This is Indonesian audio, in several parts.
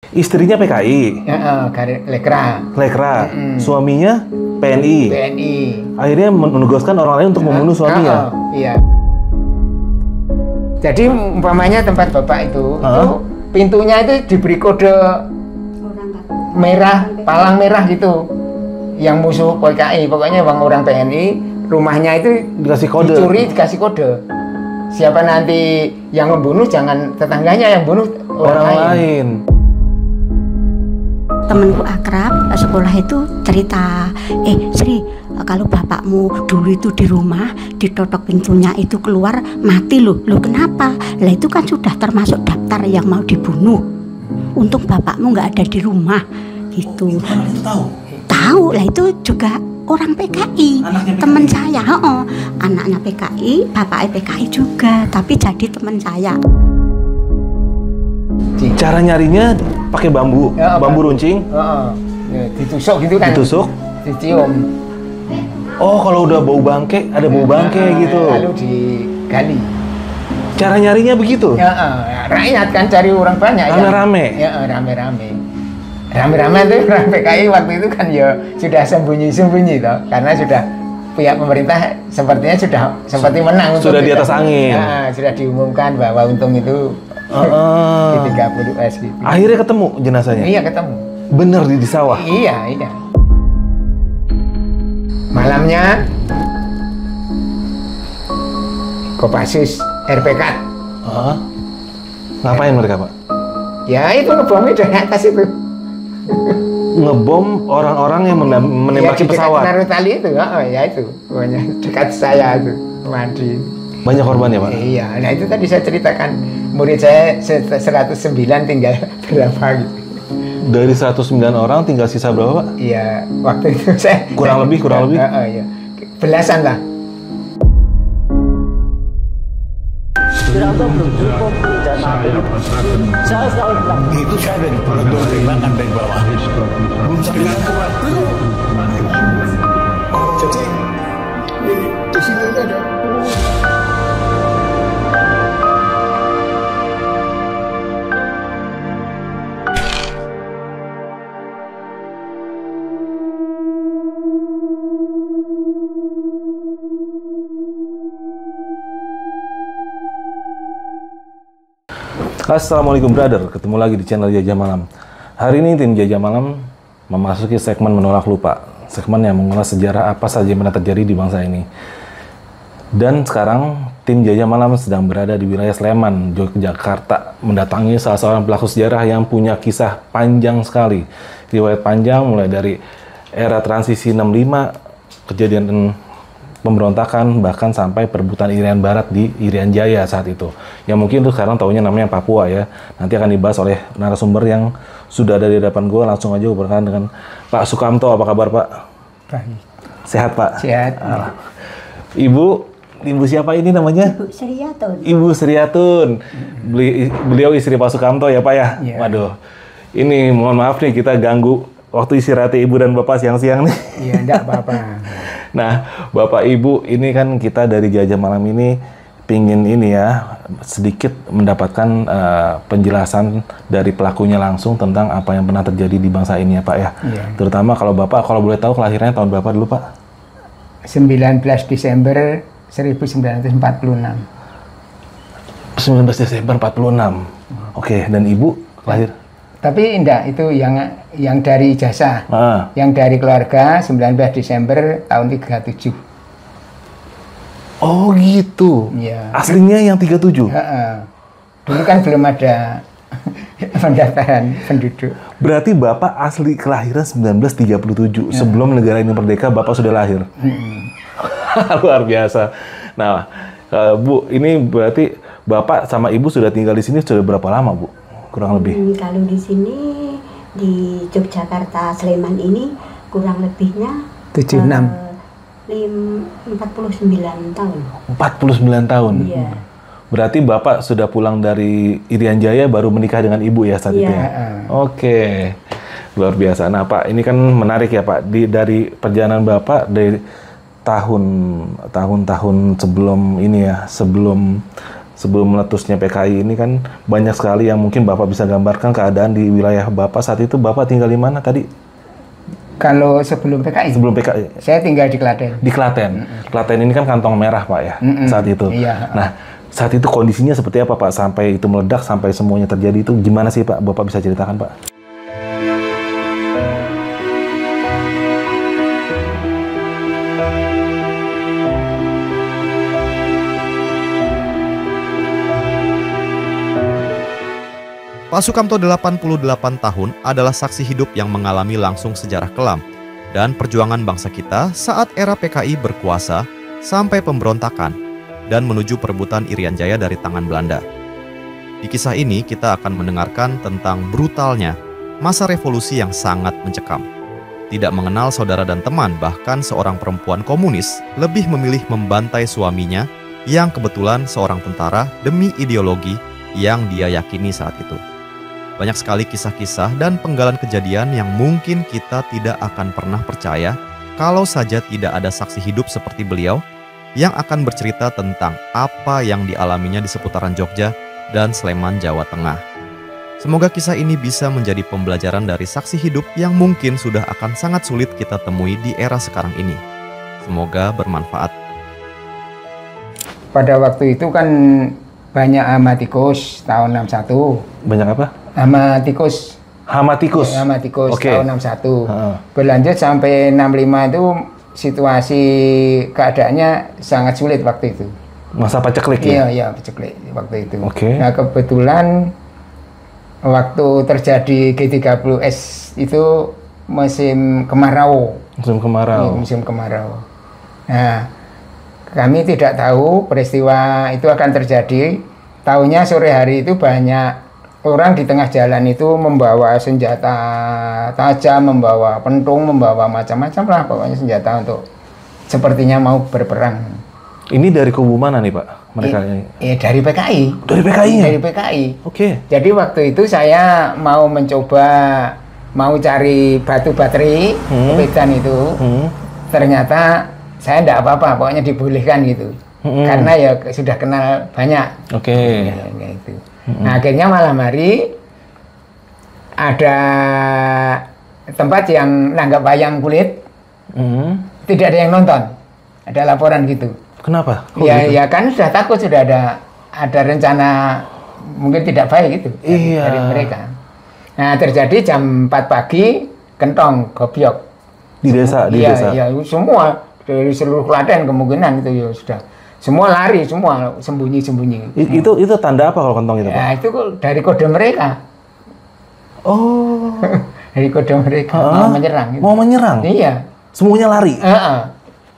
Istrinya PKI. Lekra. Lekra. Suaminya PNI. PNI. Akhirnya menugaskan orang lain untuk membunuh suaminya. Iya. Jadi umpamanya tempat bapak itu pintunya itu diberi kode merah, palang merah gitu. Yang musuh PKI, pokoknya orang PNI, rumahnya itu dikasih kode. Dicuri, dikasih kode. Siapa nanti yang membunuh, jangan tetangganya yang bunuh, orang lain. Temanku akrab sekolah itu cerita, Sri, kalau bapakmu dulu itu di rumah ditotok pintunya itu keluar mati loh. Loh kenapa? Lah itu kan sudah termasuk daftar yang mau dibunuh. Untung bapakmu nggak ada di rumah gitu. Itu tahu? Tahu lah, itu juga orang PKI, teman saya. Anaknya PKI, bapaknya PKI juga, tapi jadi teman saya. Cara nyarinya pakai bambu, bambu runcing. Ditusuk gitu kan. Ditusuk. Dicium. Oh, kalau udah bau bangke, ada bau bangke gitu. Lalu digali. Cara nyarinya begitu? Rakyat kan cari orang banyak. Rame-rame? Rame-rame. Rame-rame itu orang PKI waktu itu kan ya sudah sembunyi-sembunyi toh, karena sudah pihak pemerintah sepertinya sudah seperti menang. Sudah di atas angin. Sudah diumumkan bahwa untung itu di 30 S gitu. Akhirnya ketemu jenazahnya? Iya, ketemu. Bener di sawah? Iya. Malamnya Kopassus RPK. Ngapain mereka, Pak? Ya itu ngebomnya dari atas itu. Ngebom orang-orang yang menembaki pesawat? Dekat Narutali itu, ya itu. Pokoknya dekat saya itu, mandi. Banyak korban ya, Pak? Iya, nah itu tadi saya ceritakan. Murid saya 109 tinggal berapa gitu. Dari 109 orang tinggal sisa berapa, Pak? Iya, waktu itu saya... Kurang lebih? Iya. Belasan lah. Itu saya dari koridor tembakan dari bawah. Belum sampai keluar. Jadi di sini ada. Assalamualaikum brother, ketemu lagi di channel Jajah Malam. Hari ini tim Jajah Malam memasuki segmen Menolak Lupa, segmen yang mengulas sejarah apa saja yang pernah terjadi di bangsa ini. Dan sekarang tim Jajah Malam sedang berada di wilayah Sleman, Yogyakarta, mendatangi salah seorang pelaku sejarah yang punya kisah panjang sekali. Riwayat panjang mulai dari era transisi 65, kejadian pemberontakan, bahkan sampai perebutan Irian Barat di Irian Jaya saat itu. Yang mungkin tuh sekarang taunya namanya Papua ya. Nanti akan dibahas oleh narasumber yang sudah ada di hadapan gue. Langsung aja gue berkenalan dengan Pak Sukamto. Apa kabar, Pak? Baik. Sehat, Pak? Sehat. Ibu siapa ini namanya? Ibu Sriatun. Ibu Sriatun. Beliau istri Pak Sukamto ya, Pak ya? Yeah. Waduh. Ini mohon maaf nih kita ganggu waktu istirahat Ibu dan Bapak siang-siang nih. Iya, enggak apa-apa. Nah, Bapak Ibu, ini kan kita dari Jajah Malam ini pingin ini ya, sedikit mendapatkan penjelasan dari pelakunya langsung tentang apa yang pernah terjadi di bangsa ini ya, Pak ya. Iya. Terutama kalau Bapak, kalau boleh tahu kelahirannya tahun berapa dulu, Pak? 19 Desember 1946. 19 Desember 46. Oke, dan Ibu lahir? Tapi enggak, itu yang dari jasa. Yang dari keluarga 19 Desember tahun 37. Oh gitu. Iya. Aslinya yang 37? Dulu kan belum ada pendaftaran penduduk. Berarti Bapak asli kelahiran 1937. Sebelum negara ini merdeka, Bapak sudah lahir? Luar biasa. Nah, Bu, ini berarti Bapak sama Ibu sudah tinggal di sini sudah berapa lama, Bu? Kurang lebih? Kalau di sini, di Yogyakarta, Sleman ini kurang lebihnya 76. 49 tahun. 49 tahun? Iya. Berarti Bapak sudah pulang dari Irian Jaya baru menikah dengan Ibu ya saat itu ya? Oke. Luar biasa. Nah Pak, ini kan menarik ya Pak. Dari perjalanan Bapak dari tahun-tahun sebelum ini ya, sebelum sebelum meletusnya PKI ini kan banyak sekali yang mungkin Bapak bisa gambarkan keadaan di wilayah Bapak saat itu. Bapak tinggal di mana tadi? Kalau sebelum PKI? Sebelum PKI? Saya tinggal di Klaten. Di Klaten. Klaten ini kan kantong merah Pak ya, saat itu. Iya. Nah, saat itu kondisinya seperti apa Pak? Sampai itu meledak, sampai semuanya terjadi itu gimana sih Pak? Bapak bisa ceritakan Pak? Pak Sukamto 88 tahun adalah saksi hidup yang mengalami langsung sejarah kelam dan perjuangan bangsa kita saat era PKI berkuasa sampai pemberontakan dan menuju perebutan Irian Jaya dari tangan Belanda. Di kisah ini kita akan mendengarkan tentang brutalnya masa revolusi yang sangat mencekam. Tidak mengenal saudara dan teman, bahkan seorang perempuan komunis lebih memilih membantai suaminya yang kebetulan seorang tentara demi ideologi yang dia yakini saat itu. Banyak sekali kisah-kisah dan penggalan kejadian yang mungkin kita tidak akan pernah percaya kalau saja tidak ada saksi hidup seperti beliau yang akan bercerita tentang apa yang dialaminya di seputaran Jogja dan Sleman, Jawa Tengah. Semoga kisah ini bisa menjadi pembelajaran dari saksi hidup yang mungkin sudah akan sangat sulit kita temui di era sekarang ini. Semoga bermanfaat. Pada waktu itu kan banyak hama tikus tahun 61. Banyak apa? Hama tikus. Hama tikus? Ya, hama tikus tahun 61. Berlanjut sampai 65 itu situasi keadaannya sangat sulit waktu itu. Masa paceklik ya? Iya, paceklik waktu itu. Oke. Nah, kebetulan waktu terjadi G30S itu musim kemarau. Musim kemarau. Iya, musim kemarau. Nah, kami tidak tahu peristiwa itu akan terjadi. Tahunya sore hari itu banyak orang di tengah jalan itu membawa senjata tajam, membawa pentung, membawa macam-macam lah pokoknya senjata untuk sepertinya mau berperang. Ini dari kubu mana nih Pak? Mereka ini? Dari PKI. Dari PKI-nya? Dari PKI. Oke. Jadi waktu itu saya mau mencoba mau cari batu bateri, pedan itu. Ternyata saya enggak apa-apa, pokoknya dibolehkan gitu. Karena ya sudah kenal banyak. Oke. Ya, gitu. Nah, akhirnya malam hari ada tempat yang nanggap wayang kulit. Tidak ada yang nonton. Ada laporan gitu. Kenapa? Ya, gitu? ya kan sudah takut, sudah ada rencana mungkin tidak baik gitu dari mereka. Nah, terjadi jam 4 pagi, kentong, gobyok. Di desa? Di desa? Iya, semua dari seluruh Klaten kemungkinan itu ya sudah. Semua lari, semua sembunyi-sembunyi. Itu tanda apa kalau kentong itu Pak? Ya, itu dari kode mereka. Oh. Dari kode mereka mau menyerang. Gitu. Mau menyerang? Iya. Semuanya lari?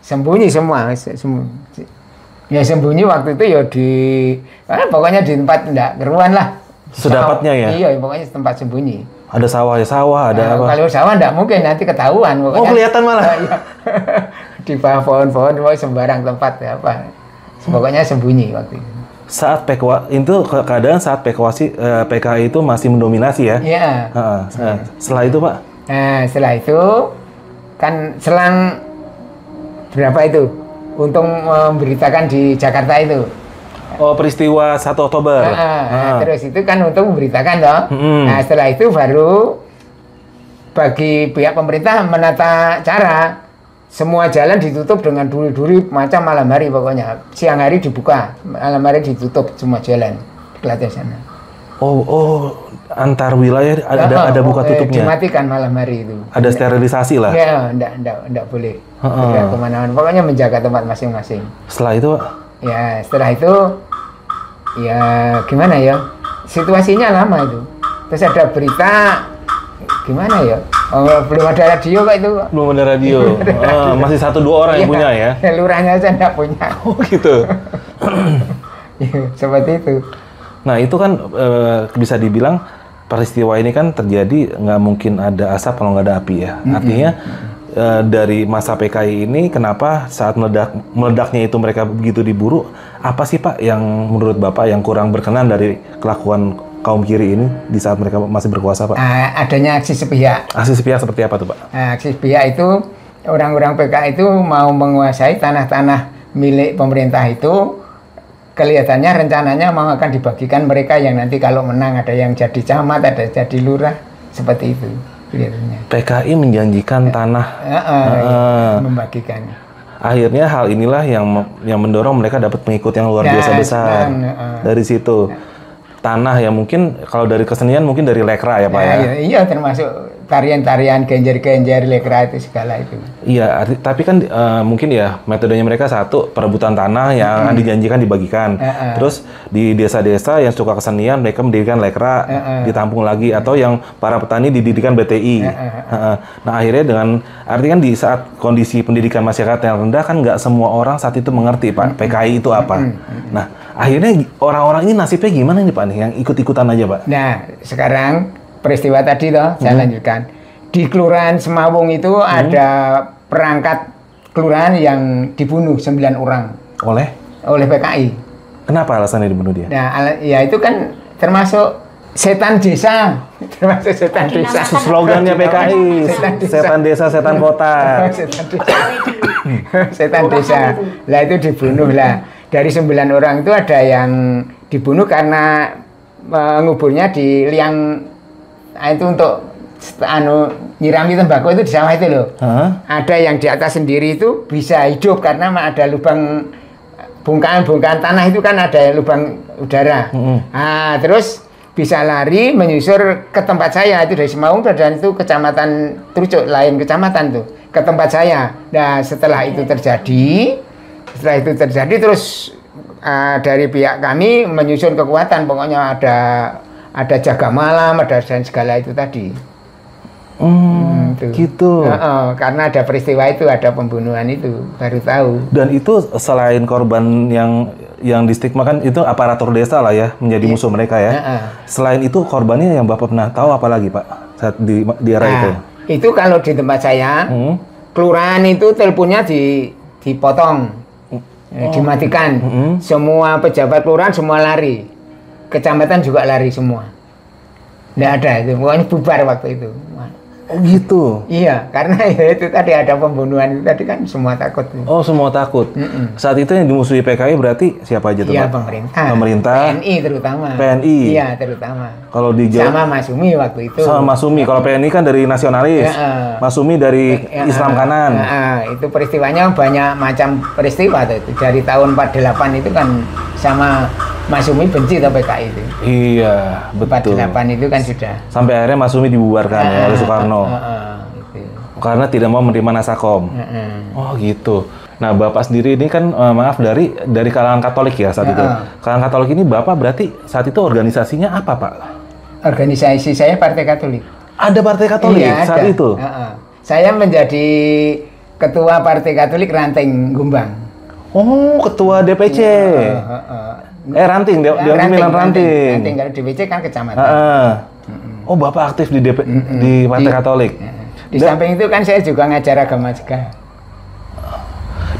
Sembunyi semua. Ya sembunyi waktu itu ya pokoknya di tempat enggak keruan lah. Sedapatnya ya? Iya, pokoknya tempat sembunyi. Ada sawah, ada apa? Kalau sawah enggak mungkin, nanti ketahuan. Pokoknya, kelihatan malah? Iya. Di bawah pohon-pohon, sembarang tempat ya apa. Pokoknya sembunyi waktu itu. Saat keadaan saat PKI itu masih mendominasi ya? Iya. Setelah itu Pak? Nah, setelah itu kan selang berapa itu? Untung memberitakan di Jakarta itu. Oh, peristiwa 1 Oktober. Terus itu kan untung memberitakan toh. Nah, setelah itu baru bagi pihak pemerintah menata cara. Semua jalan ditutup dengan duri-duri macam malam hari pokoknya. Siang hari dibuka, malam hari ditutup semua jalan di Klaten sana. Oh, antar wilayah ada buka tutupnya. Dimatikan malam hari itu. Ada sterilisasi lah. Ya, enggak boleh. Tidak kemana-mana. Pokoknya menjaga tempat masing-masing. Setelah itu, ya setelah itu, ya gimana ya? Situasinya lama itu. Terus ada berita, gimana ya? Belum ada radio kok itu. Belum ada radio. Masih 1-2 orang yang punya ya? Lurahnya aja enggak punya. Oh gitu. Seperti itu. Nah itu kan bisa dibilang peristiwa ini kan terjadi nggak mungkin ada asap kalau nggak ada api ya. Artinya dari masa PKI ini kenapa saat meledaknya itu mereka begitu diburu? Apa sih Pak yang menurut Bapak yang kurang berkenan dari kelakuan kaum kiri ini di saat mereka masih berkuasa Pak? Adanya aksi sepihak. Aksi sepihak seperti apa tuh Pak? Aksi sepihak itu orang-orang PKI itu mau menguasai tanah-tanah milik pemerintah itu kelihatannya rencananya mau akan dibagikan mereka yang nanti kalau menang ada yang jadi camat, ada jadi lurah, seperti itu kelihatannya. PKI menjanjikan tanah. Membagikan. Akhirnya hal inilah yang mendorong mereka dapat pengikut yang luar biasa besar. Dari situ. Tanah yang mungkin kalau dari kesenian mungkin dari lekra ya Pak ya? Iya, termasuk tarian-tarian genjer-genjer lekra itu segala itu. Iya, tapi kan mungkin ya metodenya mereka satu, perebutan tanah yang dijanjikan dibagikan. Terus di desa-desa yang suka kesenian mereka mendirikan lekra, ditampung lagi, atau yang para petani didirikan BTI. Nah akhirnya dengan, artinya kan di saat kondisi pendidikan masyarakat yang rendah kan nggak semua orang saat itu mengerti Pak, PKI itu apa. Nah akhirnya orang-orang ini nasibnya gimana nih Pak, nih yang ikut-ikutan aja Pak? Nah sekarang peristiwa tadi toh, saya lanjutkan. Di Kelurahan Semawung itu ada perangkat kelurahan yang dibunuh 9 orang. Oleh PKI. Kenapa alasannya dibunuh dia? Nah, ya itu kan termasuk setan desa. Termasuk setan desa. Slogannya PKI, setan desa, setan kota. Setan desa. Setan desa. Lah itu dibunuh lah. Dari 9 orang itu ada yang dibunuh karena menguburnya di liang itu untuk nyirami tembakau itu di sawah itu loh. Ada yang di atas sendiri itu bisa hidup karena ada lubang bongkahan tanah itu kan ada lubang udara. Nah, terus bisa lari menyusur ke tempat saya itu dari Semawung dan itu kecamatan Trucuk, lain kecamatan tuh, ke tempat saya. Nah, setelah itu terjadi terus dari pihak kami menyusun kekuatan, pokoknya ada jaga malam, ada dan segala itu tadi. Gitu. Karena ada peristiwa itu, ada pembunuhan itu, baru tahu. Dan itu selain korban yang distigmakan itu aparatur desa lah ya, menjadi musuh mereka ya. Selain itu korbannya yang Bapak pernah tahu apa lagi Pak saat di era itu? Itu kalau di tempat saya, kelurahan itu teleponnya dipotong, dimatikan. Semua pejabat kelurahan semua lari, kecamatan juga lari semua. Nggak ada itu, pokoknya bubar waktu itu. Oh gitu? Iya, karena ya itu tadi ada pembunuhan itu tadi kan semua takut. Oh semua takut. Saat itu yang dimusuhi PKI berarti siapa aja tuh Iya, Pak? Pemerintah. PNI terutama. PNI? Iya, terutama. Kalau di Jawa? Sama Mas Sumi waktu itu. Sama Mas Sumi. Kalau PNI kan dari nasionalis. Mas Sumi dari Islam kanan. Itu peristiwanya banyak macam peristiwa itu. Dari tahun 48 itu kan sama Mas Sumi benci ke PKI itu. Iya, betul. 48 itu kan sudah. Sampai akhirnya Mas Sumi dibubarkan oleh Soekarno. Gitu. Karena tidak mau menerima nasakom. Oh gitu. Nah Bapak sendiri ini kan maaf dari kalangan Katolik ya saat itu. Kalangan Katolik ini Bapak berarti saat itu organisasinya apa Pak? Organisasi saya Partai Katolik. Ada Partai Katolik saat itu? Saya menjadi Ketua Partai Katolik Ranting Gumbang. Oh, Ketua DPC. Ranting, Ranting. Kalau DPC kan kecamatan. Oh, Bapak aktif di Partai Katolik. Di samping itu kan saya juga ngajar agama juga.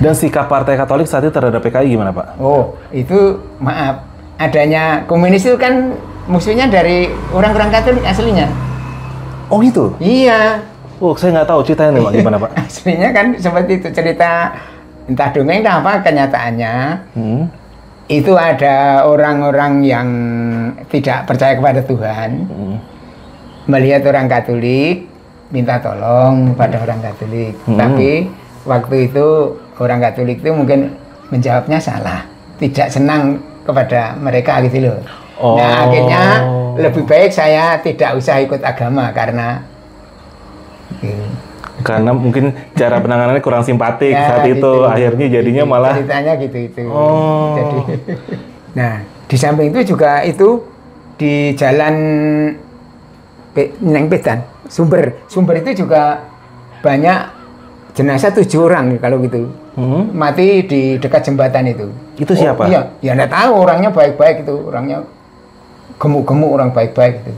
Dan sikap Partai Katolik saat itu terhadap PKI gimana Pak? Oh, itu maaf. Adanya komunis itu kan musuhnya dari orang-orang Katolik aslinya. Oh gitu? Iya. Oh, saya nggak tahu ceritanya nih Pak, gimana Pak? Aslinya kan seperti itu, cerita entah dongeng entah apa, kenyataannya. Itu ada orang-orang yang tidak percaya kepada Tuhan, melihat orang Katolik, minta tolong pada orang Katolik. Tapi waktu itu orang Katolik itu mungkin menjawabnya salah, tidak senang kepada mereka gitu loh. Nah akhirnya lebih baik saya tidak usah ikut agama karena mungkin cara penanganannya kurang simpatik saat itu, akhirnya jadinya malah ceritanya gitu. Jadi, nah di samping itu juga itu di jalan Neng Pedan Sumber itu juga banyak jenazah 7 orang kalau gitu mati di dekat jembatan itu. Itu siapa? Iya, ya nggak tahu, orangnya baik-baik itu, orangnya gemuk-gemuk, orang baik-baik itu.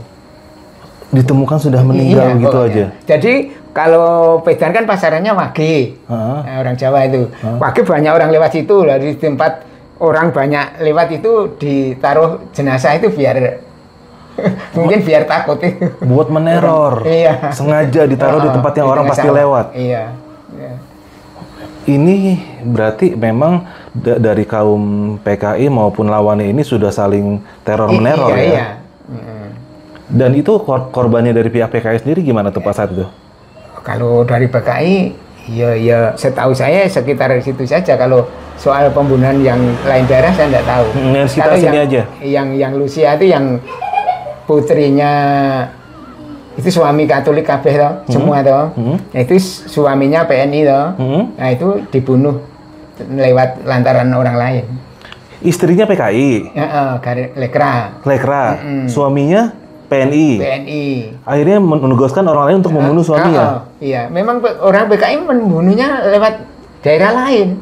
Ditemukan sudah meninggal gitu aja. Jadi kalau Pedan kan pasarannya Wage, orang Jawa itu. Wage banyak orang lewat situ, lah di tempat orang banyak lewat itu ditaruh jenazah itu biar mungkin biar takut itu. Buat meneror. Iya. Sengaja ditaruh di tempat yang orang pasti lewat. Iya. Ini berarti memang dari kaum PKI maupun lawannya ini sudah saling teror-meneror ya. Iya. Dan itu korbannya dari pihak PKI sendiri gimana tuh Pak saat itu? Kalau dari PKI, ya setahu saya sekitar situ saja. Kalau soal pembunuhan yang lain daerah saya tidak tahu. Yang sekitar sini aja. Yang Lucia itu yang putrinya itu suami Katolik kabeh toh, semua toh. Itu suaminya PNI toh. Nah itu dibunuh lewat lantaran orang lain. Istrinya PKI. Lekra. Suaminya PNI. Akhirnya menugaskan orang lain untuk membunuh suaminya. Iya, memang orang PKI membunuhnya lewat daerah lain.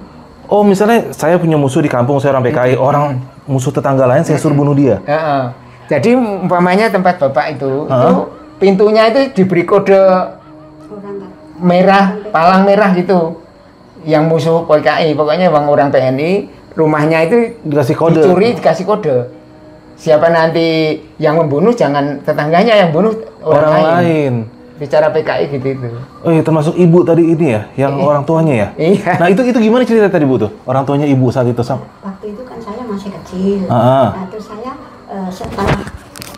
Oh, misalnya saya punya musuh di kampung, saya orang PKI, orang musuh tetangga lain saya suruh bunuh dia. Jadi umpamanya tempat Bapak itu pintunya itu diberi kode merah, palang merah gitu. Yang musuh PKI, pokoknya orang PNI, rumahnya itu dikasih kode. Dicuri, dikasih kode. Siapa nanti yang membunuh, jangan tetangganya yang bunuh, orang lain. Bicara PKI gitu itu. Oh iya, termasuk ibu tadi ini ya, yang orang tuanya ya? Iya. Nah itu gimana cerita tadi Bu tuh? Orang tuanya ibu saat itu Waktu itu kan saya masih kecil. Nah, terus saya setelah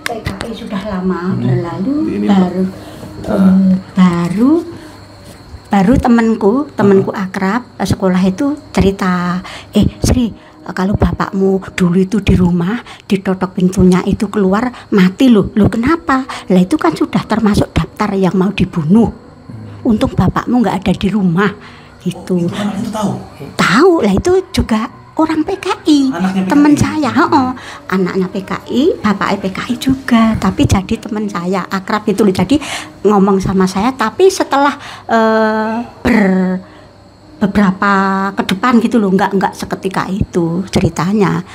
PKI sudah lama berlalu, baru temanku akrab sekolah itu cerita, Sri, kalau bapakmu dulu itu di rumah ditotok pintunya itu keluar mati loh kenapa? Lah itu kan sudah termasuk daftar yang mau dibunuh. Untung bapakmu nggak ada di rumah gitu. Itu tahu? Tahu lah, itu juga orang PKI, teman saya, anaknya PKI, bapaknya PKI juga, tapi jadi teman saya akrab itu loh. Jadi ngomong sama saya, tapi setelah beberapa ke depan gitu loh, nggak seketika itu ceritanya.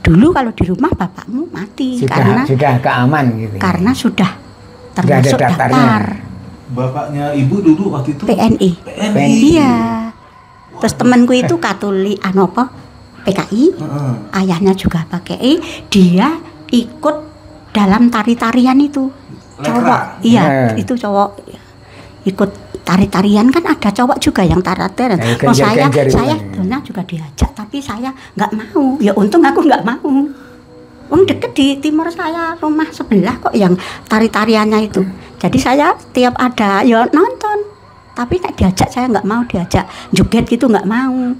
Dulu kalau di rumah bapakmu mati sudah keaman gitu. Karena sudah termasuk daftar. Bapaknya ibu dulu waktu itu PNI. Iya. Terus temanku itu Katolik PKI, ayahnya juga PKI, dia ikut dalam tari-tarian itu. Cowok, iya, itu cowok ikut tari-tarian, kan ada cowok juga yang tari-tarian. Saya sebenarnya juga diajak, tapi saya nggak mau. Ya untung aku nggak mau. Deket di timur saya, rumah sebelah kok yang tari-tariannya itu. Jadi saya tiap ada ya nonton, tapi nek diajak saya nggak mau diajak. Joget gitu nggak mau.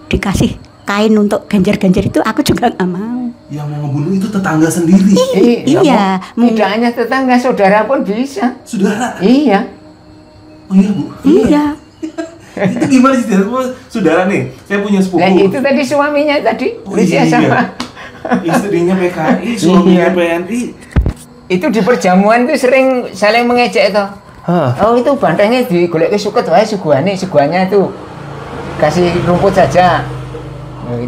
Dikasih kain untuk genjer-genjer itu aku juga nggak mau. Yang mau ngebunuh itu tetangga sendiri. Iya. Tidak hanya tetangga, saudara pun bisa. Saudara? Iya. Oh iya Bu? Iya. Itu gimana sih? Saudara nih, saya punya sepupu. Nah itu tadi suaminya tadi. Iya. Sama. Istrinya PKI, suaminya PNI. Itu di perjamuan itu sering saling mengejek toh. Oh itu bantengnya digolek ke suket wae suguhannya itu kasih rumput saja.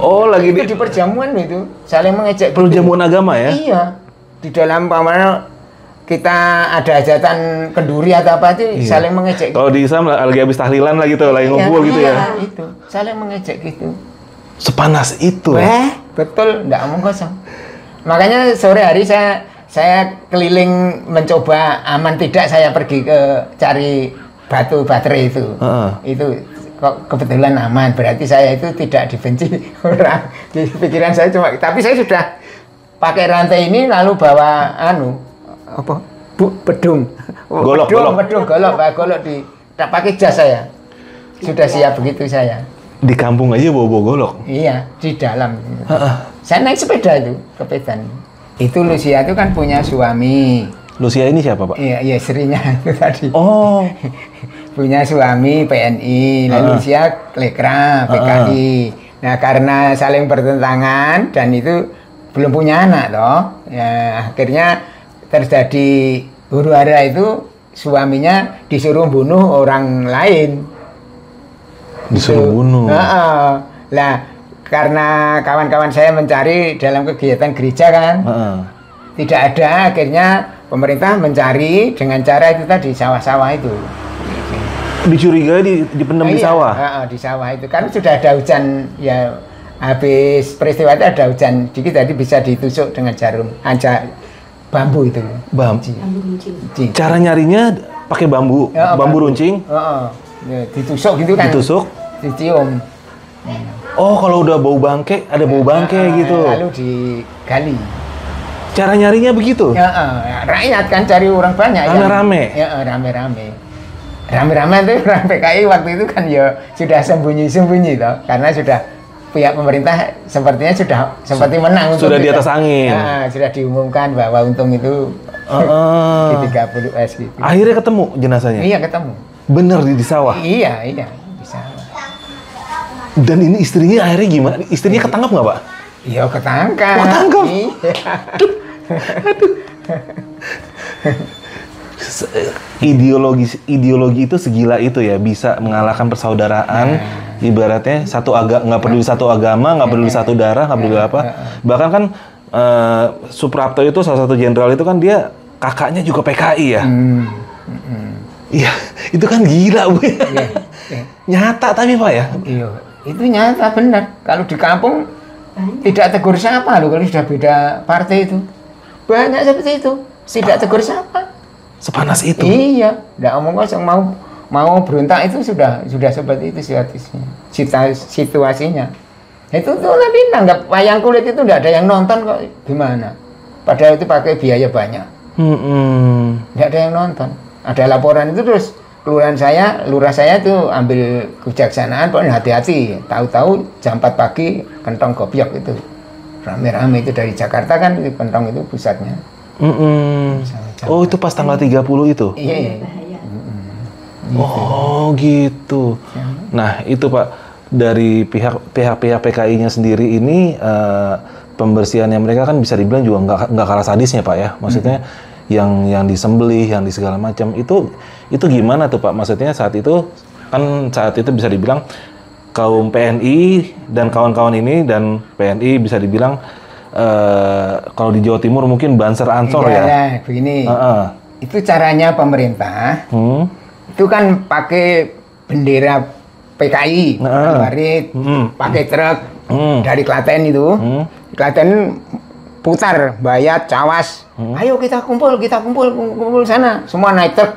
Oh lagi itu di perjamuan itu saling mengejek. Perjamuan agama ya? Iya. Di dalam pamannya kita ada hajatan kenduri atau apa itu saling mengejek. Kalau di Islam lagi habis tahlilan lah gitu, lagi ngumpul gitu ya. Itu saling mengejek gitu. Sepanas itu. Betul, enggak omong kosong. Makanya sore hari saya keliling mencoba aman tidak, saya pergi ke cari batu baterai itu. Itu kok kebetulan aman, berarti saya itu tidak dibenci orang. Di pikiran saya cuma, tapi saya sudah pakai rantai ini lalu bawa bedung. Golok di tak pakai jas saya. Sudah siap begitu saya. Di kampung aja bawa golok? Iya, di dalam. Saya naik sepeda itu ke Pedan. Itu Lucia itu kan punya suami. Lucia ini siapa Pak? Iya, istrinya itu tadi. Oh. Punya suami PNI, lalu Lucia Lekra PKI. Nah karena saling bertentangan dan itu belum punya anak toh, ya akhirnya terjadi huru-hara itu suaminya disuruh bunuh orang lain. Disuruh bunuh. Lah karena kawan-kawan saya mencari dalam kegiatan gereja kan, tidak ada, akhirnya pemerintah mencari dengan cara itu tadi, sawah-sawah itu. Dicurigai dipendam di sawah? Di sawah itu kan sudah ada hujan, ya habis peristiwa itu ada hujan dikit, tadi bisa ditusuk dengan jarum, bambu itu. Bambu runcing. Cara nyarinya pakai bambu, bambu runcing? Ya, ditusuk gitu kan. Ditusuk? Dicium. Oh, kalau udah bau bangke, ada bau bangke gitu. Lalu digali. Cara nyarinya begitu? Ya, rakyat kan cari orang banyak. Rame-rame? Ya, rame-rame. Rame-rame itu orang PKI waktu itu kan ya sudah sembunyi-sembunyi toh, karena sudah pihak pemerintah sepertinya sudah seperti menang. Sudah di atas angin. Ya, sudah diumumkan bahwa untung itu di 30 S gitu. Akhirnya ketemu jenazahnya? Iya, ketemu. Bener di sawah? Iya, di sawah. Dan ini istrinya akhirnya gimana? Istrinya ketangkap nggak, Pak? Iya, ketangkap. Oh, ketangkap? Iya. Ideologi itu segila itu ya, bisa mengalahkan persaudaraan. Ibaratnya nggak peduli satu agama, nggak peduli satu darah, nggak peduli apa. Bahkan kan Suprapto itu salah satu jenderal itu kan dia kakaknya juga PKI ya. Iya, itu kan gila, Bu. Nyata tapi Pak ya. Iya, itu nyata benar. Kalau di kampung tidak tegur sapa loh kalau sudah beda partai itu. Banyak seperti itu, tidak tegur sapa. Sepanas itu. Iya, tidak omong kosong, mau berontak itu sudah seperti itu situasinya. Itu tuh tapi nanggap wayang kulit itu tidak ada yang nonton kok, gimana? Padahal itu pakai biaya banyak. Tidak ada yang nonton. Ada laporan itu terus lurah saya tuh ambil kejaksanaan, pokoknya hati-hati. Tahu-tahu jam 4 pagi kentong gobyok itu rame-rame itu dari Jakarta kan, itu kentong itu pusatnya. Oh, itu pas tanggal 30 itu? Iya. Oh, gitu. Nah, itu Pak, dari pihak PKI-nya sendiri ini pembersihannya mereka kan bisa dibilang juga nggak kalah sadisnya Pak ya. Maksudnya yang disembelih, yang di segala macam itu gimana tuh Pak? Maksudnya saat itu bisa dibilang kaum PNI dan kawan-kawan ini dan PNI bisa dibilang kalau di Jawa Timur mungkin Banser Ansor ya. Nah, begini. Itu caranya pemerintah. Itu kan pakai bendera PKI, Warit, pakai truk dari Klaten itu. Klaten putar, Bayat, Cawas. Ayo kita kumpul sana. Semua naik truk.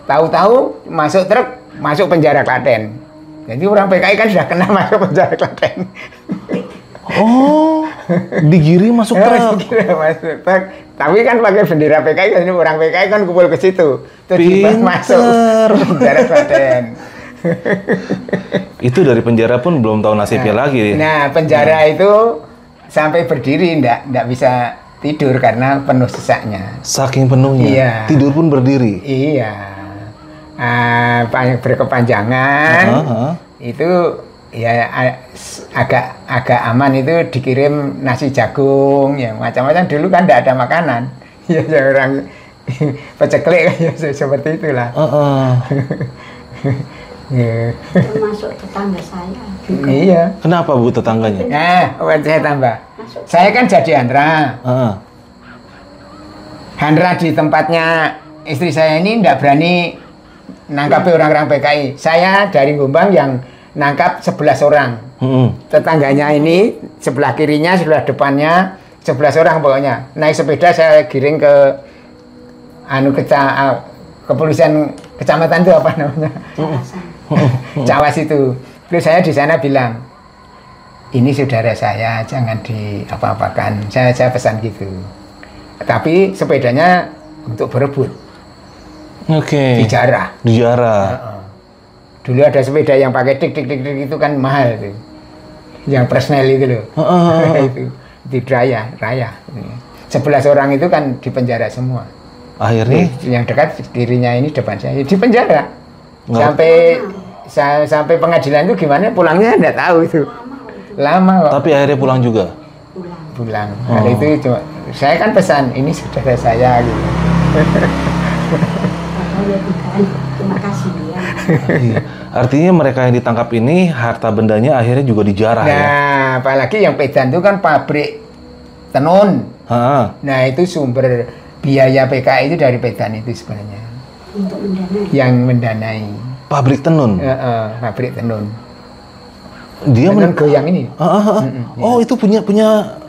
Tahu-tahu masuk truk, masuk penjara Klaten. Jadi orang PKI kan sudah kena masuk penjara Klaten. Oh, digiring masuk truk. Tapi kan pakai bendera PKI, kan orang PKI kan kumpul ke situ. Terus masuk penjara Klaten. Itu dari penjara pun belum tahu nasibnya lagi. Nah, penjara itu sampai berdiri ndak bisa tidur karena penuh sesaknya. Saking penuhnya. Iya. Tidur pun berdiri. Iya. Berkepanjangan. Itu ya agak aman, itu dikirim nasi jagung ya macam-macam. Dulu kan tidak ada makanan. Ya orang peceklik ya seperti itulah. Termasuk tetangga saya juga. Iya. Kenapa Bu tetangganya? Saya tambah. Saya kan jadi Handra. Handra di tempatnya istri saya ini tidak berani nangkapi orang-orang PKI. Saya dari Gombang yang nangkap 11 orang. Tetangganya ini sebelah kirinya, sebelah depannya 11 orang pokoknya. Naik sepeda saya giring ke kepolisian kecamatan itu apa namanya? Cawas itu. Terus saya di sana bilang, ini saudara saya, jangan diapa-apakan. Saya pesan gitu. Tapi sepedanya untuk berebut. Dijarah. Dulu ada sepeda yang pakai tik itu kan mahal itu. Yang Presnel itu loh. Itu raya. 11 orang itu kan dipenjara semua. Akhirnya yang dekat dirinya ini depan saya di penjara. Sampai pengadilan itu gimana pulangnya enggak tahu itu. Lama kok. Tapi akhirnya pulang juga. Pulang. Kalau itu cuma saya kan pesan ini saudara saya gitu. Terima kasih ya. Iya. Artinya mereka yang ditangkap ini harta bendanya akhirnya juga dijarah ya. Nah, apalagi yang Pedan itu kan pabrik tenun. Nah, itu sumber biaya PKI itu dari Pedan itu sebenarnya. Untuk mendanai. Yang mendanai. Pabrik tenun. Pabrik tenun. Dia tenun goyang ini. Oh, itu punya.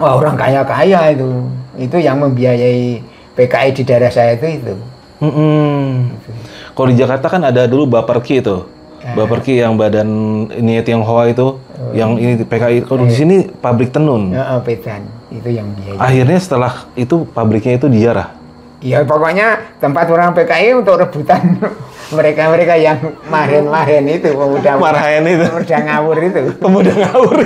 Wah, orang kaya itu. Itu yang membiayai PKI di daerah saya itu. Kalau di Jakarta kan ada dulu Baperki itu. Baperki yang badan ini Tionghoa itu, yang ini PKI. Kalau di sini pabrik tenun. Pedan itu yang dia. Akhirnya setelah itu pabriknya itu dijarah. Ya pokoknya tempat orang PKI untuk rebutan mereka-mereka yang mahen-mahen itu, Marahin itu. pemuda ngawur itu. Pemuda ngawur.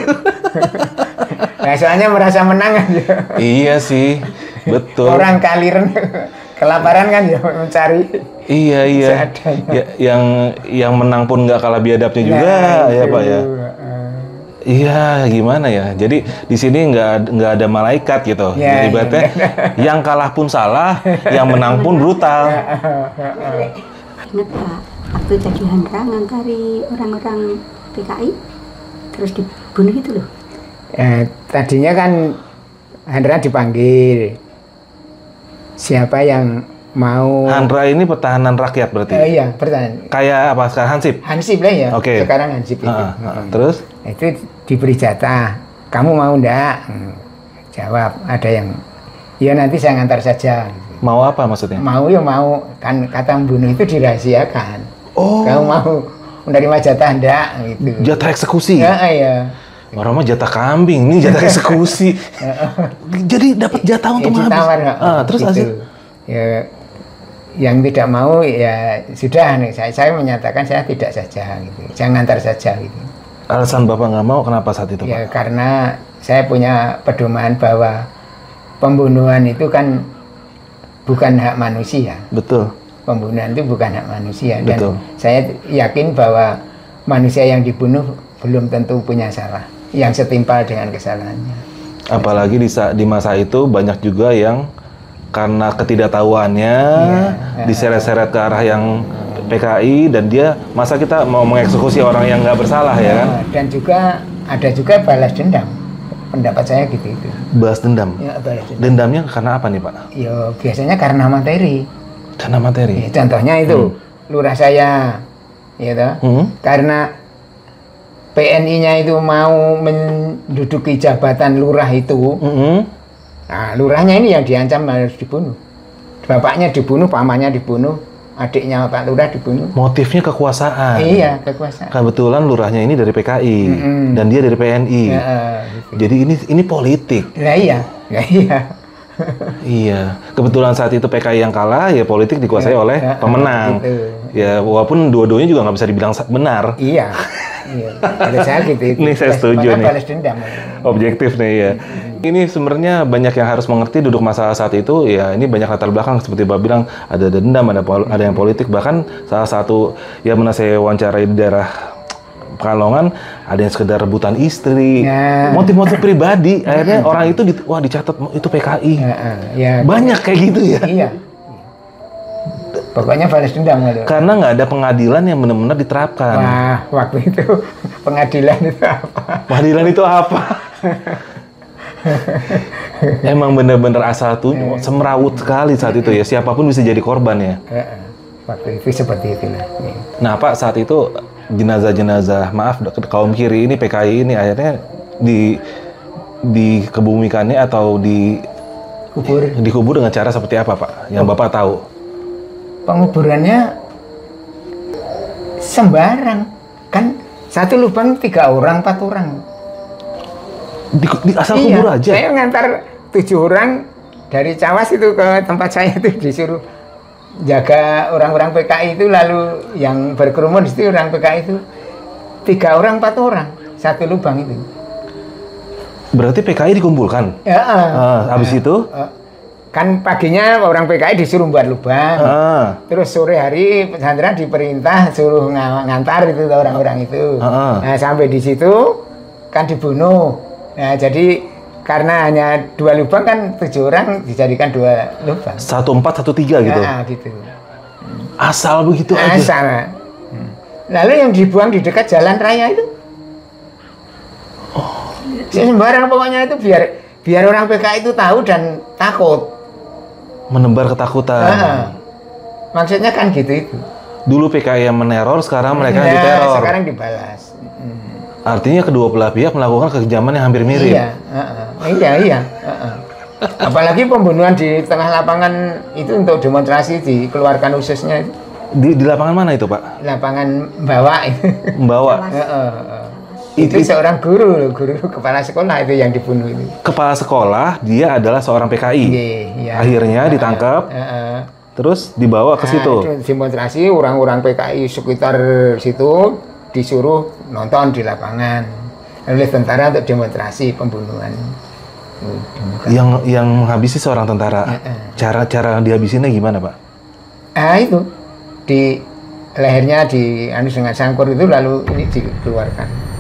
Nah, soalnya merasa menang aja. Iya sih, betul. Orang kaliren kelaparan kan ya mencari. Iya. seadanya. Ya, yang menang pun nggak kalah biadabnya juga, ya itu. Pak ya. Iya, gimana ya? Jadi di sini nggak ada malaikat gitu. Ya, Jadi ibaratnya yang kalah pun salah, yang menang pun brutal. Ingat Pak, waktu jadi Handra ngangkari orang-orang PKI, terus dibunuh itu loh. Tadinya kan Handra dipanggil. Siapa yang mau? Handra ini pertahanan rakyat berarti? Iya, pertahanan. Kayak apa sekarang Hansip? Hansip lah ya. Oke. Sekarang Hansip itu. Terus? Itu diberi jatah. Kamu mau ndak? Jawab, ada yang ya nanti saya ngantar saja. Mau apa maksudnya? Mau ya mau, kan kata membunuh itu dirahasiakan. Oh. Kamu mau menerima jatah ndak gitu. Jatah eksekusi? Ya, iya. Orang mah jatah kambing, ini jatah eksekusi. Jadi dapat jatah untuk Ya, menghabis. ditawar, Terus gitu. hasil? Ya, yang tidak mau ya sudah nih, saya menyatakan saya tidak saja gitu. Saya ngantar saja gitu. Alasan Bapak nggak mau kenapa saat itu, Ya Pak? karena saya punya pedoman bahwa pembunuhan itu kan bukan hak manusia. Betul. Pembunuhan itu bukan hak manusia. Dan Betul. saya yakin bahwa manusia yang dibunuh belum tentu punya salah yang setimpal dengan kesalahannya. Apalagi di masa itu banyak juga yang karena ketidaktahuannya diseret-seret ke arah yang PKI dan dia masa kita mau mengeksekusi orang yang nggak bersalah ya kan? Dan juga ada juga balas dendam. Pendapat saya gitu itu. Balas dendam. Ya, balas dendam. Dendamnya karena apa nih Pak? Ya biasanya karena materi. Karena materi. Ya, contohnya itu lurah saya, ya toh. Karena PNI-nya itu mau menduduki jabatan lurah itu. Nah, lurahnya ini yang diancam harus dibunuh. Bapaknya dibunuh, pamannya dibunuh, adiknya Pak Lurah dibunuh. Motifnya kekuasaan. Iya, kekuasaan. Kebetulan lurahnya ini dari PKI dan dia dari PNI. Gitu. Jadi ini politik. Nah, iya. Iya. Kebetulan saat itu PKI yang kalah, ya politik dikuasai oleh pemenang. Gitu. Ya walaupun dua-duanya juga nggak bisa dibilang benar. Iya. Ada saya gitu. Ini saya setuju nih. Balas dendam. Objektif nih ya. Ini sebenarnya banyak yang harus mengerti duduk masalah saat itu. Ya ini banyak latar belakang seperti Bapak bilang ada dendam, ada yang politik. Bahkan salah satu yang pernah saya wawancarai di daerah Pekalongan ada yang sekedar rebutan istri, motif-motif pribadi. Akhirnya orang itu dicatat itu PKI. Banyak kayak gitu ya. Iya. Pokoknya balas dendam gitu. Karena nggak ada pengadilan yang benar-benar diterapkan. Wah, waktu itu pengadilan itu apa? Pengadilan itu apa? Emang bener-bener asal tuh semrawut sekali saat itu ya. Siapapun bisa jadi korban ya. Waktu itu seperti itulah. Nah Pak, saat itu jenazah-jenazah, maaf kaum kiri ini, PKI ini akhirnya dikebumikannya atau dikubur dengan cara seperti apa Pak? Yang Bapak tahu? Penguburannya sembarang. Kan satu lubang 3 orang, 4 orang. Di asal kubur aja? Saya ngantar 7 orang dari Cawas itu ke tempat saya itu disuruh jaga orang-orang PKI itu, lalu yang berkerumun itu orang PKI itu 3 orang, 4 orang, satu lubang itu. Berarti PKI dikumpulkan? Ya. Habis itu? Kan paginya orang PKI disuruh buat lubang. Terus sore hari pesantren diperintah suruh ngantar itu orang-orang itu. Nah, sampai di situ kan dibunuh. Nah, jadi karena hanya 2 lubang kan 7 orang dijadikan 2 lubang. 1, 4, 1, 3 gitu? Nah, gitu. Asal begitu aja? Asal. Lalu yang dibuang di dekat jalan raya itu? Sembarang pokoknya itu biar orang PKI itu tahu dan takut. Menebar ketakutan. Maksudnya kan gitu itu. Dulu PKI yang meneror, sekarang mereka yang diteror. Sekarang dibalas. Artinya kedua belah pihak melakukan kekejaman yang hampir mirip. Iya. Apalagi pembunuhan di tengah lapangan itu untuk demonstrasi dikeluarkan ususnya. Di lapangan mana itu, Pak? Lapangan bawah itu. Membawa. Itu seorang guru kepala sekolah itu yang dibunuh itu. Kepala sekolah, dia adalah seorang PKI. Iya. Akhirnya ditangkap, terus dibawa ke situ. Itu demonstrasi, orang-orang PKI sekitar situ disuruh nonton di lapangan oleh tentara untuk demonstrasi pembunuhan. Yang menghabisi seorang tentara. Cara dihabisinnya gimana, Pak? Itu di lehernya dengan sangkur itu, lalu ini dikeluarkan.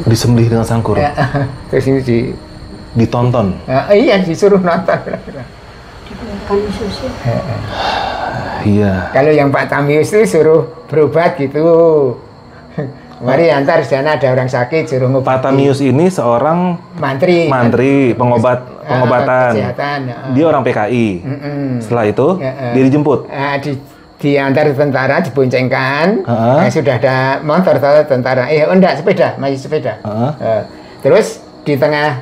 Disembelih dengan sangkur. Terus ini ditonton. Iya, disuruh nonton. Iya. Kalau yang Pak Tamius itu suruh berobat gitu. Mari antar di sana ada orang sakit, suruh ngobati. Pak Tamius ini seorang mantri pengobatan. Kesehatan. Dia orang PKI. Setelah itu dia dijemput. Diantar tentara, diboncengkan. Sudah ada motor tentara. Enggak, masih sepeda. Terus di tengah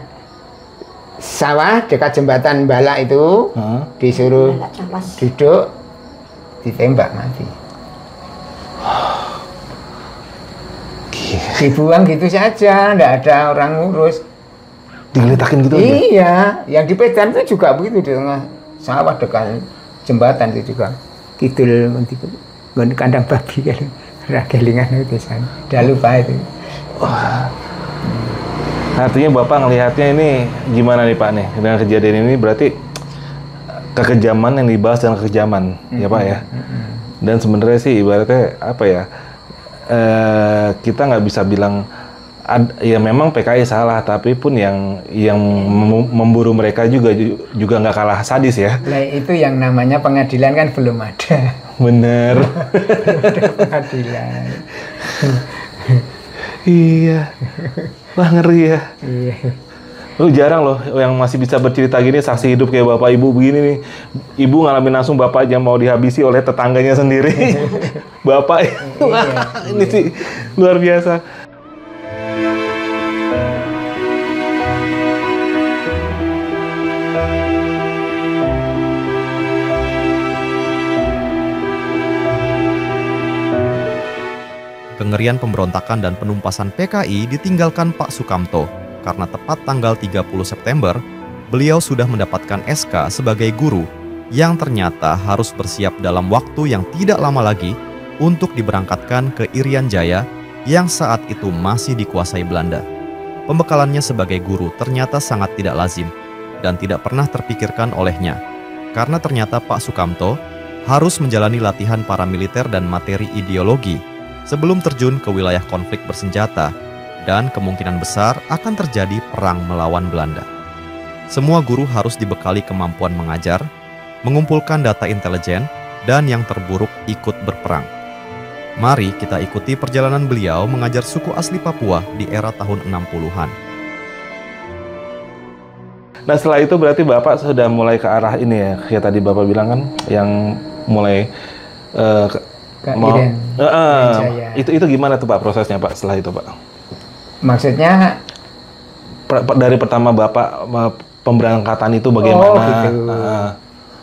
sawah dekat jembatan Balak itu disuruh duduk, ditembak mati. Dibuang gitu saja, enggak ada orang ngurus. Digeletakin gitu aja? Iya, yang di Pedan itu juga begitu, di tengah sawah dekat jembatan itu juga. Kidul kandang babi kan, ragelingan itu sana. Udah lupa itu. Artinya Bapak ngelihatnya ini gimana nih Pak nih dengan kejadian ini, berarti kekejaman yang dibahas dengan kekejaman ya Pak ya. Dan sebenarnya sih ibaratnya apa ya, kita nggak bisa bilang ya memang PKI salah, tapi pun yang memburu mereka juga nggak kalah sadis ya. Nah itu yang namanya pengadilan kan belum ada. Bener. Pengadilan. Iya. Wah ngeri ya. Iya. Lu jarang loh yang masih bisa bercerita gini, saksi hidup kayak Bapak Ibu begini nih. Ibu ngalamin langsung Bapak yang mau dihabisi oleh tetangganya sendiri. Bapak ini sih luar biasa. Kengerian pemberontakan dan penumpasan PKI ditinggalkan Pak Sukamto karena tepat tanggal 30 September, beliau sudah mendapatkan SK sebagai guru yang ternyata harus bersiap dalam waktu yang tidak lama lagi untuk diberangkatkan ke Irian Jaya yang saat itu masih dikuasai Belanda. Pembekalannya sebagai guru ternyata sangat tidak lazim dan tidak pernah terpikirkan olehnya, karena ternyata Pak Sukamto harus menjalani latihan paramiliter dan materi ideologi sebelum terjun ke wilayah konflik bersenjata, dan kemungkinan besar akan terjadi perang melawan Belanda. Semua guru harus dibekali kemampuan mengajar, mengumpulkan data intelijen, dan yang terburuk ikut berperang. Mari kita ikuti perjalanan beliau mengajar suku asli Papua di era tahun 60-an. Nah setelah itu berarti Bapak sudah mulai ke arah ini ya, kayak tadi Bapak bilang kan, yang mulai itu gimana tuh Pak prosesnya Pak setelah itu Pak? Maksudnya dari pertama Bapak pemberangkatan itu bagaimana? Oh gitu.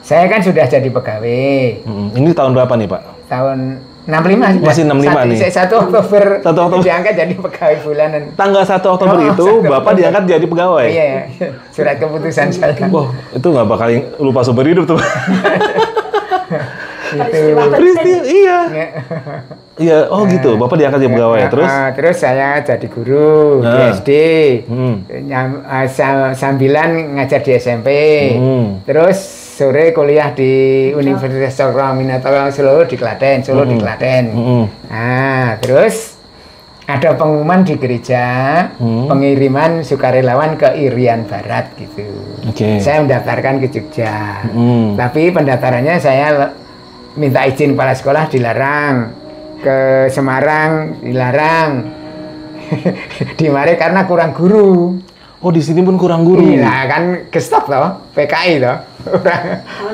Saya kan sudah jadi pegawai. Ini tahun berapa nih Pak? Tahun 65. Masih 65 nih. 1 Oktober diangkat jadi pegawai bulanan. Tanggal 1 Oktober itu Bapak diangkat jadi pegawai? Iya, surat keputusan saya. Wah, itu nggak bakal lupa seumur hidup tuh. Peristiwa, iya. Iya, oh gitu. Bapak diangkat jadi pegawai. Terus saya jadi guru di SD. Sambilan ngajar di SMP. Terus sore kuliah di Universitas Cokro Aminoto Solo di Klaten. Nah, terus ada pengumuman di gereja pengiriman sukarelawan ke Irian Barat gitu. Saya mendaftarkan ke Jogja. Tapi pendaftarannya saya minta izin kepala sekolah dilarang, ke Semarang dilarang, di Mare karena kurang guru. Oh di sini pun kurang guru. Iya kan gestok toh, PKI toh,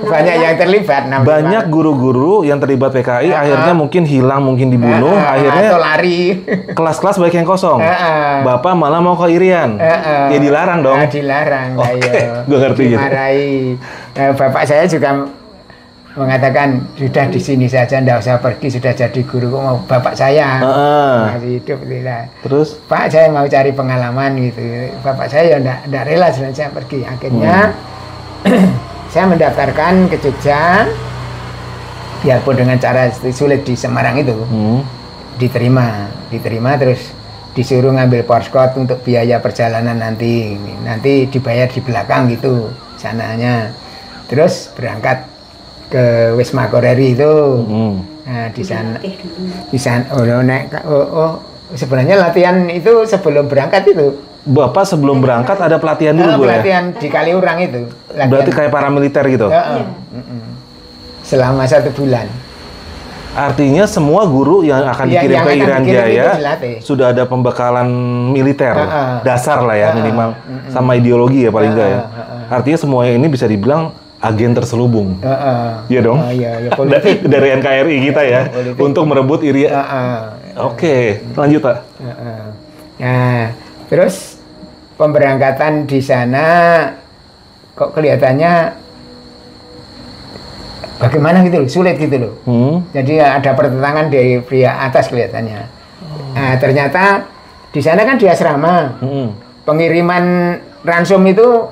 banyak yang terlibat. Banyak guru-guru yang terlibat PKI, akhirnya mungkin hilang, mungkin dibunuh, akhirnya atau lari. Kelas-kelas banyak yang kosong. Bapak malah mau ke Irian, ya dilarang dong. Dilarang, Gue ngerti. Dimarahi. Bapak saya juga mengatakan sudah di sini saja, ndak usah pergi, sudah jadi guru, kok mau bapak saya masih hidup lah. Terus Pak, saya mau cari pengalaman gitu. Bapak saya ya ndak rela sebenarnya saya pergi. Akhirnya saya mendaftarkan ke Jogja, biarpun dengan cara sulit di Semarang itu, diterima terus disuruh ngambil porskot untuk biaya perjalanan nanti dibayar di belakang gitu sananya. Terus berangkat ke Wisma Koreri itu. Nah, di sana sebenarnya latihan itu sebelum berangkat itu. Bapak sebelum berangkat ada pelatihan dulu, pelatihan di Kaliurang itu. Berarti kayak paramiliter gitu? Selama 1 bulan. Artinya semua guru yang akan dikirim ke Irian Jaya sudah ada pembekalan militer, dasar lah ya minimal, sama ideologi ya paling enggak ya. Artinya semuanya ini bisa dibilang agen terselubung. Iya dong? Politik. Dari NKRI kita ya, untuk merebut Irian. Oke, lanjut Pak. Nah, terus pemberangkatan di sana kok kelihatannya bagaimana gitu loh, sulit gitu loh. Jadi ada pertentangan dari pihak atas kelihatannya. Nah, ternyata di sana kan di asrama, pengiriman ransom itu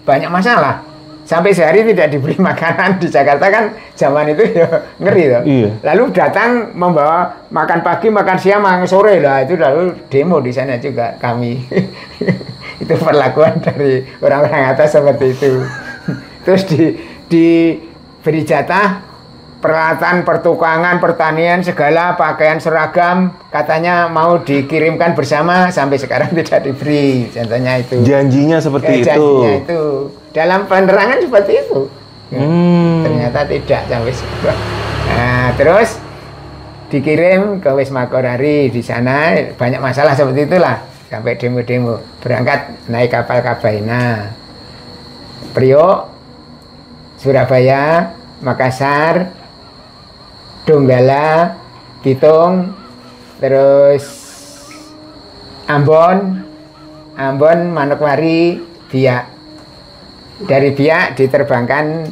banyak masalah. Sampai sehari tidak diberi makanan. Di Jakarta kan zaman itu ya ngeri tuh. Iya. Lalu datang membawa makan pagi, makan siang, makan sore lah. Itu lalu demo di sana juga kami. Itu perlakuan dari orang-orang atas seperti itu. Terus diberi jatah peralatan pertukangan, pertanian, segala pakaian seragam, katanya mau dikirimkan bersama, sampai sekarang tidak diberi. Contohnya itu. Janjinya seperti itu. Janjinya itu. Dalam penerangan seperti itu. Ternyata tidak sampai sekarang. Nah, terus dikirim ke Wisma Korari. Di sana banyak masalah seperti itulah. Sampai demo-demo. Berangkat naik kapal Kabaina. Priok, Surabaya, Makassar, Donggala, Bitung, terus Ambon, Manokwari, Biak. Dari Biak diterbangkan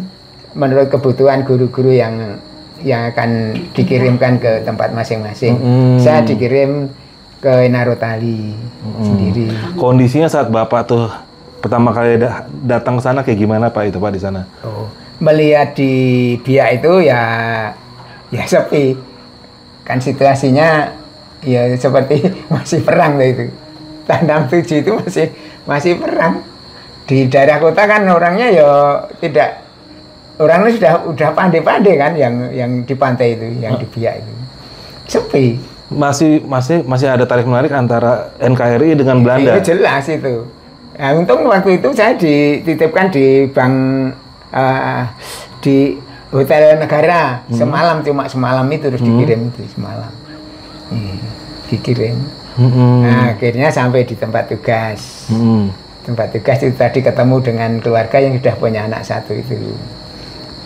menurut kebutuhan guru-guru yang akan dikirimkan ke tempat masing-masing. Saya dikirim ke Narotali sendiri. Kondisinya saat Bapak tuh pertama kali datang ke sana kayak gimana Pak itu Pak di sana? Melihat di Biak itu ya sepi. Kan situasinya ya seperti masih perang itu. Tahun 67 itu masih perang. Di daerah kota kan orangnya ya tidak, orangnya udah pandai-pandai kan yang di pantai itu, yang di Biak itu. Sepi. Masih ada tarik menarik antara NKRI dengan Belanda. Itu jelas itu. Nah, untung waktu itu saya dititipkan di bank di Hotel Negara semalam, cuma semalam itu terus dikirim itu semalam. Dikirim. Nah, akhirnya sampai di tempat tugas. Tempat tugas itu tadi ketemu dengan keluarga yang sudah punya anak 1 itu.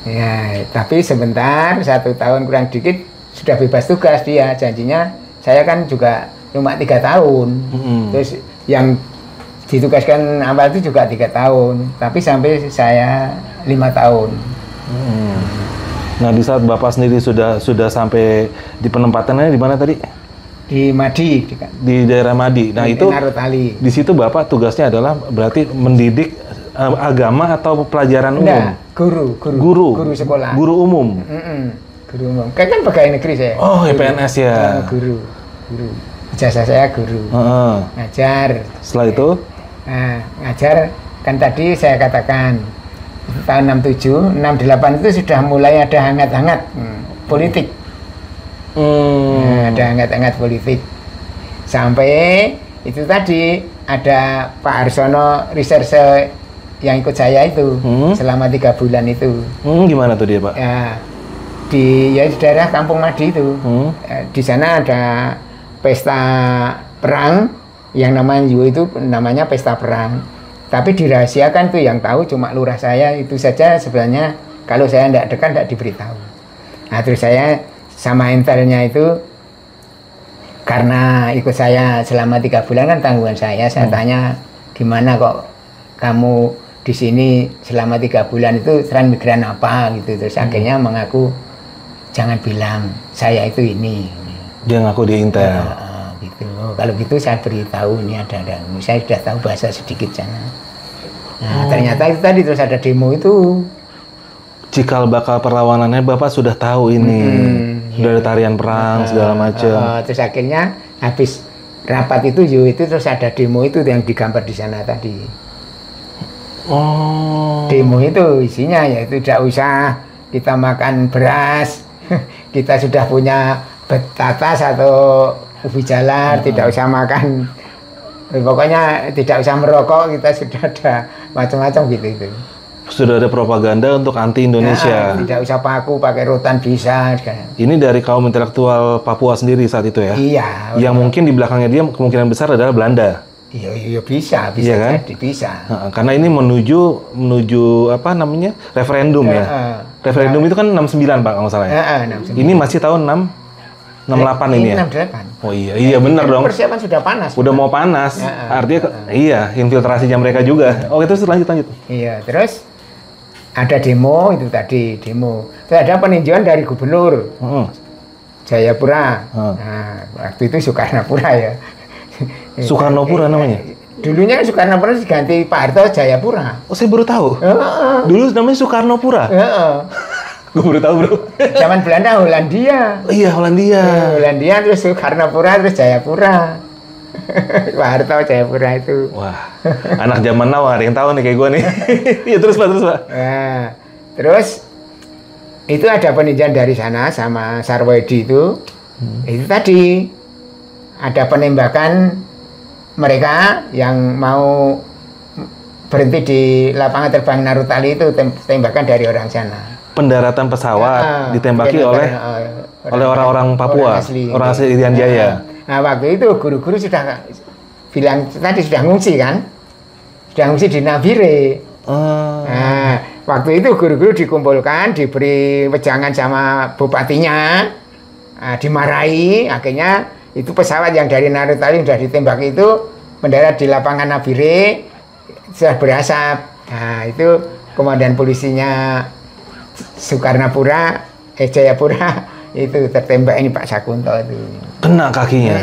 Ya, tapi sebentar, 1 tahun kurang dikit sudah bebas tugas dia. Janjinya saya kan juga cuma 3 tahun. Terus yang ditugaskan awal itu juga 3 tahun, tapi sampai saya 5 tahun. Nah, di saat Bapak sendiri sudah sampai di penempatannya di mana tadi? Di Madi, di daerah Madi. Nah, itu Narotali. Di situ Bapak tugasnya adalah berarti mendidik agama atau pelajaran umum? Enggak, guru sekolah. Guru umum. Guru umum. Kan pegawai negeri saya. Oh, PNS ya. Guru. Ijazah saya guru. Ngajar. Setelah itu? Nah, ngajar kan tadi saya katakan tahun 67, 68 itu sudah mulai ada hangat-hangat politik. Ada hangat-hangat politik. Sampai itu tadi ada Pak Arsono reserse yang ikut saya itu selama 3 bulan itu. Gimana tuh dia Pak? Ya, di daerah Kampung Madi itu. Di sana ada pesta perang yang namanya pesta perang. Tapi dirahasiakan tuh, yang tahu cuma lurah saya itu saja sebenarnya. Kalau saya tidak dekat tidak diberitahu. Nah, terus saya sama intelnya itu, karena ikut saya selama 3 bulan kan tanggungan saya tanya, gimana kok kamu di sini selama 3 bulan itu transmigran apa gitu. Terus akhirnya mengaku jangan bilang saya itu ini. Dia ngaku dia intel. Gitu. Kalau gitu saya beritahu ini ada. Saya sudah tahu bahasa sedikit sana. Nah, ternyata itu tadi terus ada demo itu. Cikal bakal perlawanannya Bapak sudah tahu ini. Sudah ada tarian perang segala macam. Terus akhirnya habis rapat itu terus ada demo itu yang digambar di sana tadi. Demo itu isinya yaitu tidak usah kita makan beras, kita sudah punya betatas atau ubi jalar, tidak usah makan, pokoknya tidak usah merokok, kita sudah ada macam-macam gitu itu. Sudah ada propaganda untuk anti Indonesia. Tidak usah pakai rotan bisa. Ini dari kaum intelektual Papua sendiri saat itu ya? Iya. Yang mungkin di belakangnya dia kemungkinan besar adalah Belanda. Iya bisa Iya kan? jadi bisa. Karena ini menuju apa namanya referendum ya. Referendum itu kan 69 Pak kalau nggak salah ya. 69. Ini masih tahun 68 ini ya. 68. Oh iya benar dong. Persiapan sudah panas. Udah mau panas. Artinya iya infiltrasinya mereka juga. Oh itu lanjut. Iya terus ada demo itu tadi demo. Terus ada peninjauan dari gubernur Jayapura. Nah waktu itu Soekarnopura ya. Soekarnopura namanya? Dulunya Soekarnopura diganti Pak Harto Jayapura. Oh, saya baru tahu. Dulu namanya Soekarnopura. Gue baru tahu, Bro. Zaman Belanda Hollandia. Oh, iya, Hollandia. Hollandia terus Soekarnopura terus Jayapura. Pak Harto Jayapura itu. Wah, anak zaman now ada yang tahu nih kayak gue nih. Iya, terus Pak. Nah, terus itu ada peninjauan dari sana sama Sarwoedi itu. Itu tadi ada penembakan mereka yang mau berhenti di lapangan terbang Narutali itu tembakan dari orang sana. Pendaratan pesawat ditembaki oleh orang-orang Papua, orang asli Irian Jaya. Nah waktu itu guru-guru sudah bilang tadi sudah ngungsi kan, sudah ngungsi di Nabire. Nah waktu itu guru-guru dikumpulkan, diberi wejangan sama bupatinya, dimarahi, akhirnya itu pesawat yang dari Narutali sudah ditembak itu mendarat di lapangan Nabire sudah berasap. Nah itu komandan polisinya Soekarnopura Jayapura itu tertembak ini Pak Sakunto itu kena kakinya.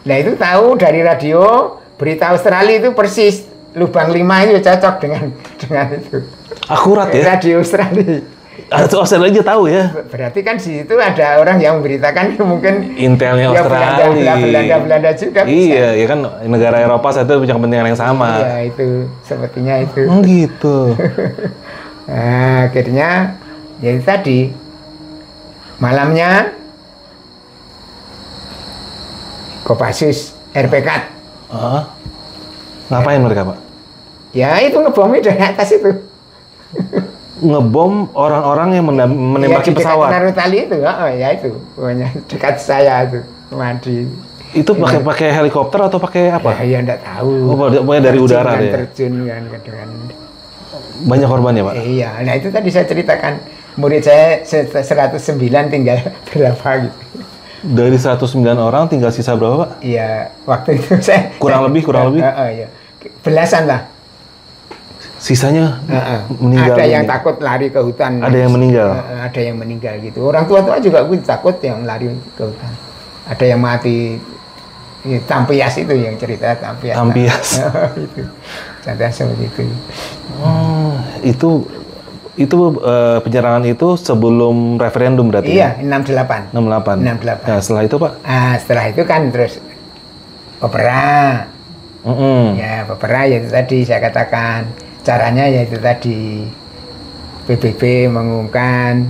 Nah itu tahu dari radio berita Australia itu persis lubang 5 itu cocok dengan itu akurat ya radio Australia. Australia aja tahu ya. Berarti kan di situ ada orang yang memberitakan mungkin intelnya Australia. Belanda juga bisa. Iya, ya kan negara Eropa satu punya kepentingan yang sama. Iya, itu sepertinya itu. Oh gitu. Nah, akhirnya jadi tadi malamnya Kopassus RPK. Ngapain mereka, Pak? Ya itu ngebomnya dari atas itu. Ngebom orang-orang yang menembaki pesawat. Ya, Narutali itu, ya itu, pokoknya dekat saya itu, mandi. Itu pakai helikopter atau pakai apa? Ya enggak tahu. Oh, pokoknya dari udara deh. Terjun kan kadang. Banyak korban ya, Pak? Iya, nah itu tadi saya ceritakan murid saya 109 tinggal berapa gitu. Dari 109 orang tinggal sisa berapa, Pak? Iya, waktu itu saya kurang lebih. Iya. Belasan lah. Sisanya meninggal. Ada yang takut lari ke hutan. Ada yang meninggal. Ada yang meninggal gitu. Orang tua juga takut yang lari ke hutan. Ada yang mati. Tampias itu yang cerita Tampias. Itu. Contoh seperti itu. Itu penyerangan itu sebelum referendum berarti? Iya, 68. 68. Nah, setelah itu, Pak? Setelah itu kan terus Popera. Ya, Popera ya itu tadi saya katakan. Caranya yaitu tadi PBB mengumumkan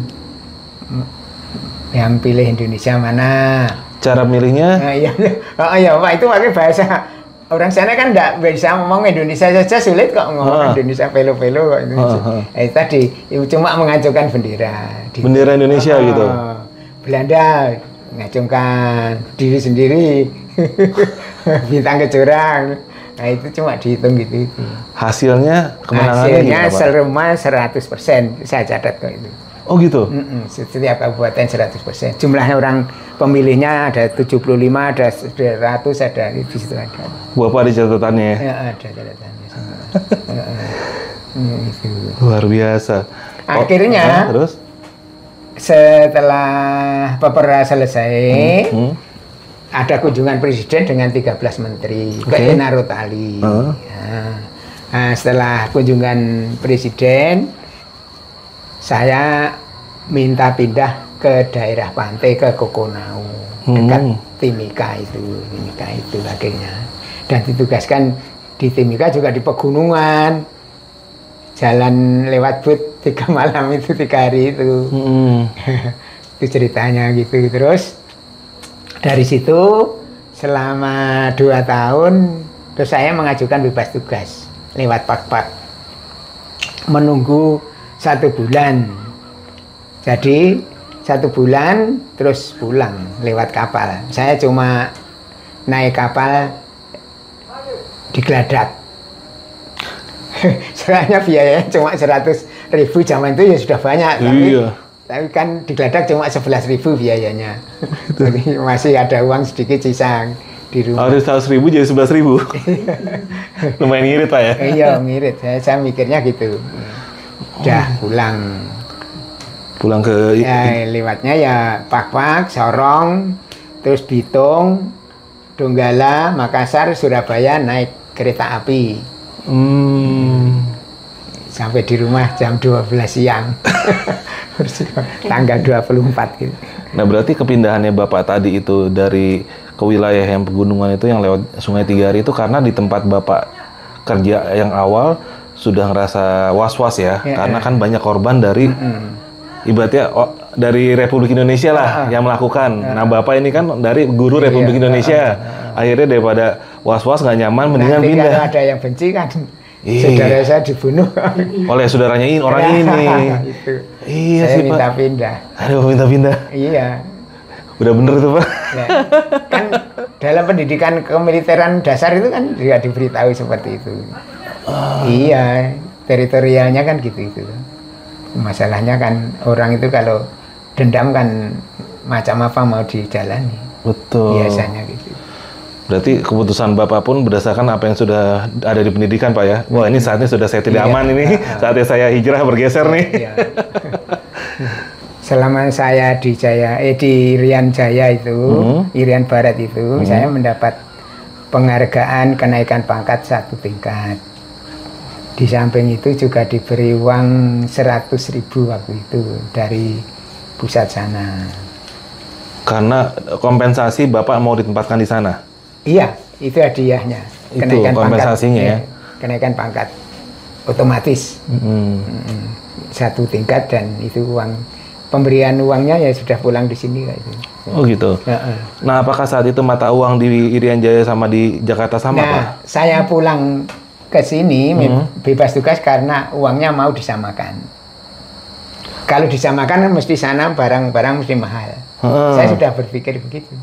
yang pilih Indonesia mana. Cara milihnya? Iya Pak, itu pakai bahasa orang sana kan nggak bisa ngomong Indonesia saja, sulit kok ngomong Indonesia pelo-pelo kok Indonesia. Tadi cuma mengajukan bendera. Bendera Indonesia gitu. Belanda ngacungkan diri sendiri, bintang kejora. Nah itu cuma dihitung gitu. Hasilnya kemenangannya selama 100%, saya catat kok itu. Oh gitu? Setiap kabupaten 100%. Jumlah orang pemilihnya ada 75, ada 100, ada di situ ada. Bapak ada catatannya? Ya, ada catatannya. Itu. Luar biasa. Akhirnya terus setelah Papera selesai, ada kunjungan presiden dengan 13 menteri ke Enarotali. Nah, setelah kunjungan presiden, saya minta pindah ke daerah pantai ke Kokonau, dekat Timika itu akhirnya. Dan ditugaskan di Timika juga di pegunungan, jalan lewat but 3 malam itu 3 hari itu. Itu ceritanya gitu. Terus dari situ selama 2 tahun terus saya mengajukan bebas tugas lewat Pakpak, menunggu 1 bulan. Jadi 1 bulan terus pulang lewat kapal. Saya cuma naik kapal di Gladak. Soalnya biayanya cuma 100.000 zaman itu ya sudah banyak. Tapi kan di Gladak cuma 11.000 biayanya. Jadi masih ada uang sedikit sisa di rumah. Harus 100.000 jadi 11.000. Lumayan ngirit Pak ya? Iya ngirit. Saya mikirnya gitu. Udah pulang. Pulang ke... Ya, lewatnya ya Pakpak, Sorong, terus Bitung, Donggala, Makassar, Surabaya naik kereta api. Sampai di rumah jam 12 siang. Tanggal 24 gitu. Nah berarti kepindahannya Bapak tadi itu dari ke wilayah yang pegunungan itu yang lewat Sungai Tiga Hari itu karena di tempat Bapak kerja yang awal sudah ngerasa was-was ya, karena kan banyak korban dari ibaratnya dari Republik Indonesia lah yang melakukan. Nah Bapak ini kan dari guru Republik Indonesia, akhirnya daripada was-was nggak nyaman, mendingan nanti pindah. Kalau ada yang benci kan, saudara saya dibunuh oleh saudaranya ini orang ini. Itu. Iya saya sih minta Pak. pindah. Aduh minta pindah. Iya. Udah bener tuh Pak. Nah, kan dalam pendidikan kemiliteran dasar itu kan juga diberitahu seperti itu. Iya, teritorialnya kan gitu itu. Masalahnya kan orang itu kalau dendam kan macam apa mau dijalani. Betul. Biasanya gitu. Berarti keputusan Bapak pun berdasarkan apa yang sudah ada di pendidikan Pak ya? Wah ini saatnya sudah saya tidak aman ini, saatnya saya hijrah bergeser nih. Iya. Selama saya di Irian Jaya itu, Irian Barat itu, saya mendapat penghargaan kenaikan pangkat 1 tingkat. Di samping itu juga diberi uang 100.000 waktu itu dari pusat sana. Karena kompensasi Bapak mau ditempatkan di sana? Iya, itu hadiahnya. Itu kompensasinya pangkat, ya? Kenaikan pangkat otomatis. 1 tingkat dan itu uang pemberian uangnya ya sudah pulang di sini kayak gitu. Oh gitu. Nah, apakah saat itu mata uang di Irian Jaya sama di Jakarta sama Pak? Nah, saya pulang ke sini bebas tugas karena uangnya mau disamakan. Kalau disamakan mesti sana barang-barang mesti mahal. Saya sudah berpikir begitu.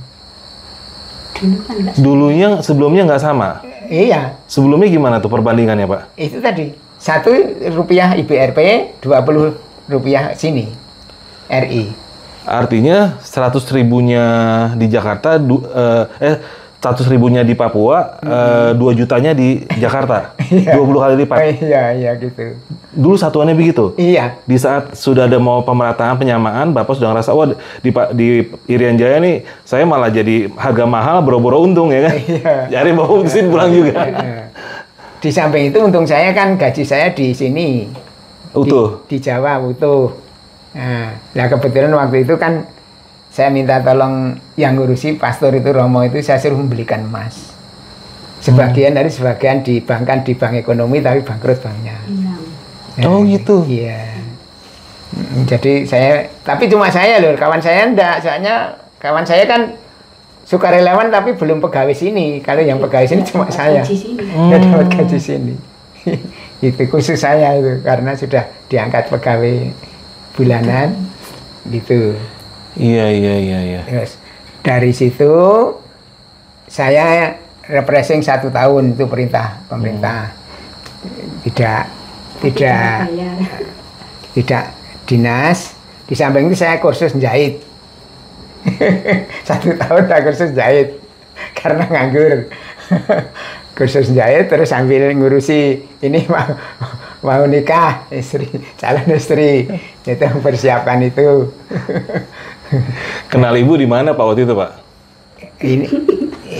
Dulunya sebelumnya nggak sama? Iya. Sebelumnya gimana tuh perbandingannya Pak? Itu tadi Rp1 IBRP, Rp20 sini RI. Artinya 100.000-nya di Jakarta, 100.000-nya di Papua, 2 jutanya di Jakarta, 20 kali lipat. Iya gitu. Dulu satuannya begitu. Iya. Di saat sudah ada mau pemerataan penyamaan, Bapak sudah ngerasa wah di Irian Jaya nih saya malah jadi harga mahal, boro-boro untung ya kan. Iya. Jadi Bapak putusin pulang juga. Di samping itu untung saya kan gaji saya di sini. Utuh. Di Jawa utuh. Nah kebetulan waktu itu kan saya minta tolong yang ngurusi pastor itu Romo itu saya suruh membelikan emas. Sebagian dibankkan di bank ekonomi tapi bangkrut banknya. Oh gitu. Iya. Jadi tapi cuma saya loh, kawan saya enggak. Soalnya kawan saya kan sukarelawan tapi belum pegawai sini. Kalau yang pegawai sini cuma saya. Nggak dapat gaji sini. Itu khusus saya itu karena sudah diangkat pegawai bulanan gitu. Iya. Terus dari situ saya refreshing 1 tahun itu perintah pemerintah. Tidak dinas. Di samping itu saya kursus jahit. 1 tahun saya kursus jahit karena nganggur. Kursus jahit terus sambil ngurusi ini mau nikah istri, calon istri, itu persiapan itu. Kenal ibu di mana Pak waktu itu Pak? Ini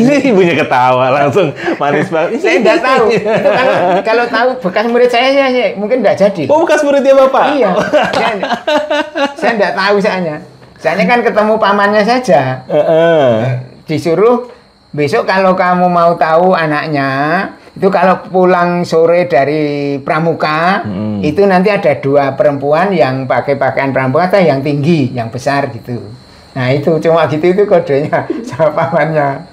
Ibunya ketawa langsung manis banget. saya nggak tahu. Itu kalau tahu bekas murid saya mungkin nggak jadi. Oh, bekas muridnya Bapak? Iya. Saya nggak tahu soalnya. Soalnya kan ketemu pamannya saja. Disuruh besok kalau kamu mau tahu anaknya, itu kalau pulang sore dari pramuka, itu nanti ada 2 perempuan yang pakai pakaian pramuka yang tinggi, yang besar gitu. Nah itu cuma gitu itu kodenya sama pamannya.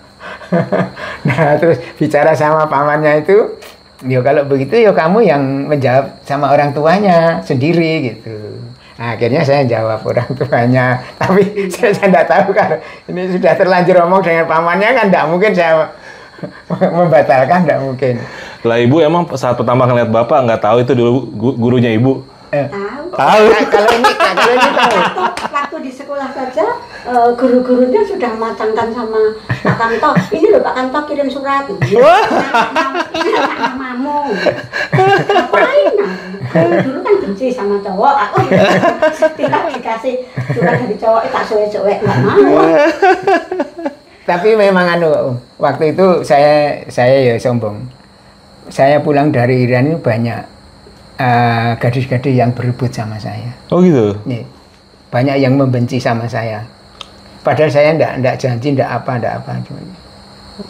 Nah terus bicara sama pamannya itu, ya kalau begitu ya kamu yang menjawab sama orang tuanya sendiri gitu. Nah, akhirnya saya jawab orang tuanya, tapi saya tidak tahu kalau ini sudah terlanjur ngomong dengan pamannya kan tidak mungkin saya membatalkan, tidak mungkin. Lah ibu emang saat pertama ngeliat Bapak nggak tahu itu dulu gurunya ibu? Tahu. Kalau ini tahu. Waktu di sekolah saja guru-gurunya sudah matangkan sama Pak Kanto. Ini loh Pak Kanto kirim surat. Ini anak namamu. Ngapain? Dulu kan benci sama cowok. Aku tidak dikasih surat dari cowok, tak suwe-suwe nggak mau. Tapi memang waktu itu saya ya sombong. Saya pulang dari Iran itu banyak gadis-gadis yang berebut sama saya. Oh gitu? Nih, banyak yang membenci sama saya. Padahal saya enggak janji, enggak apa.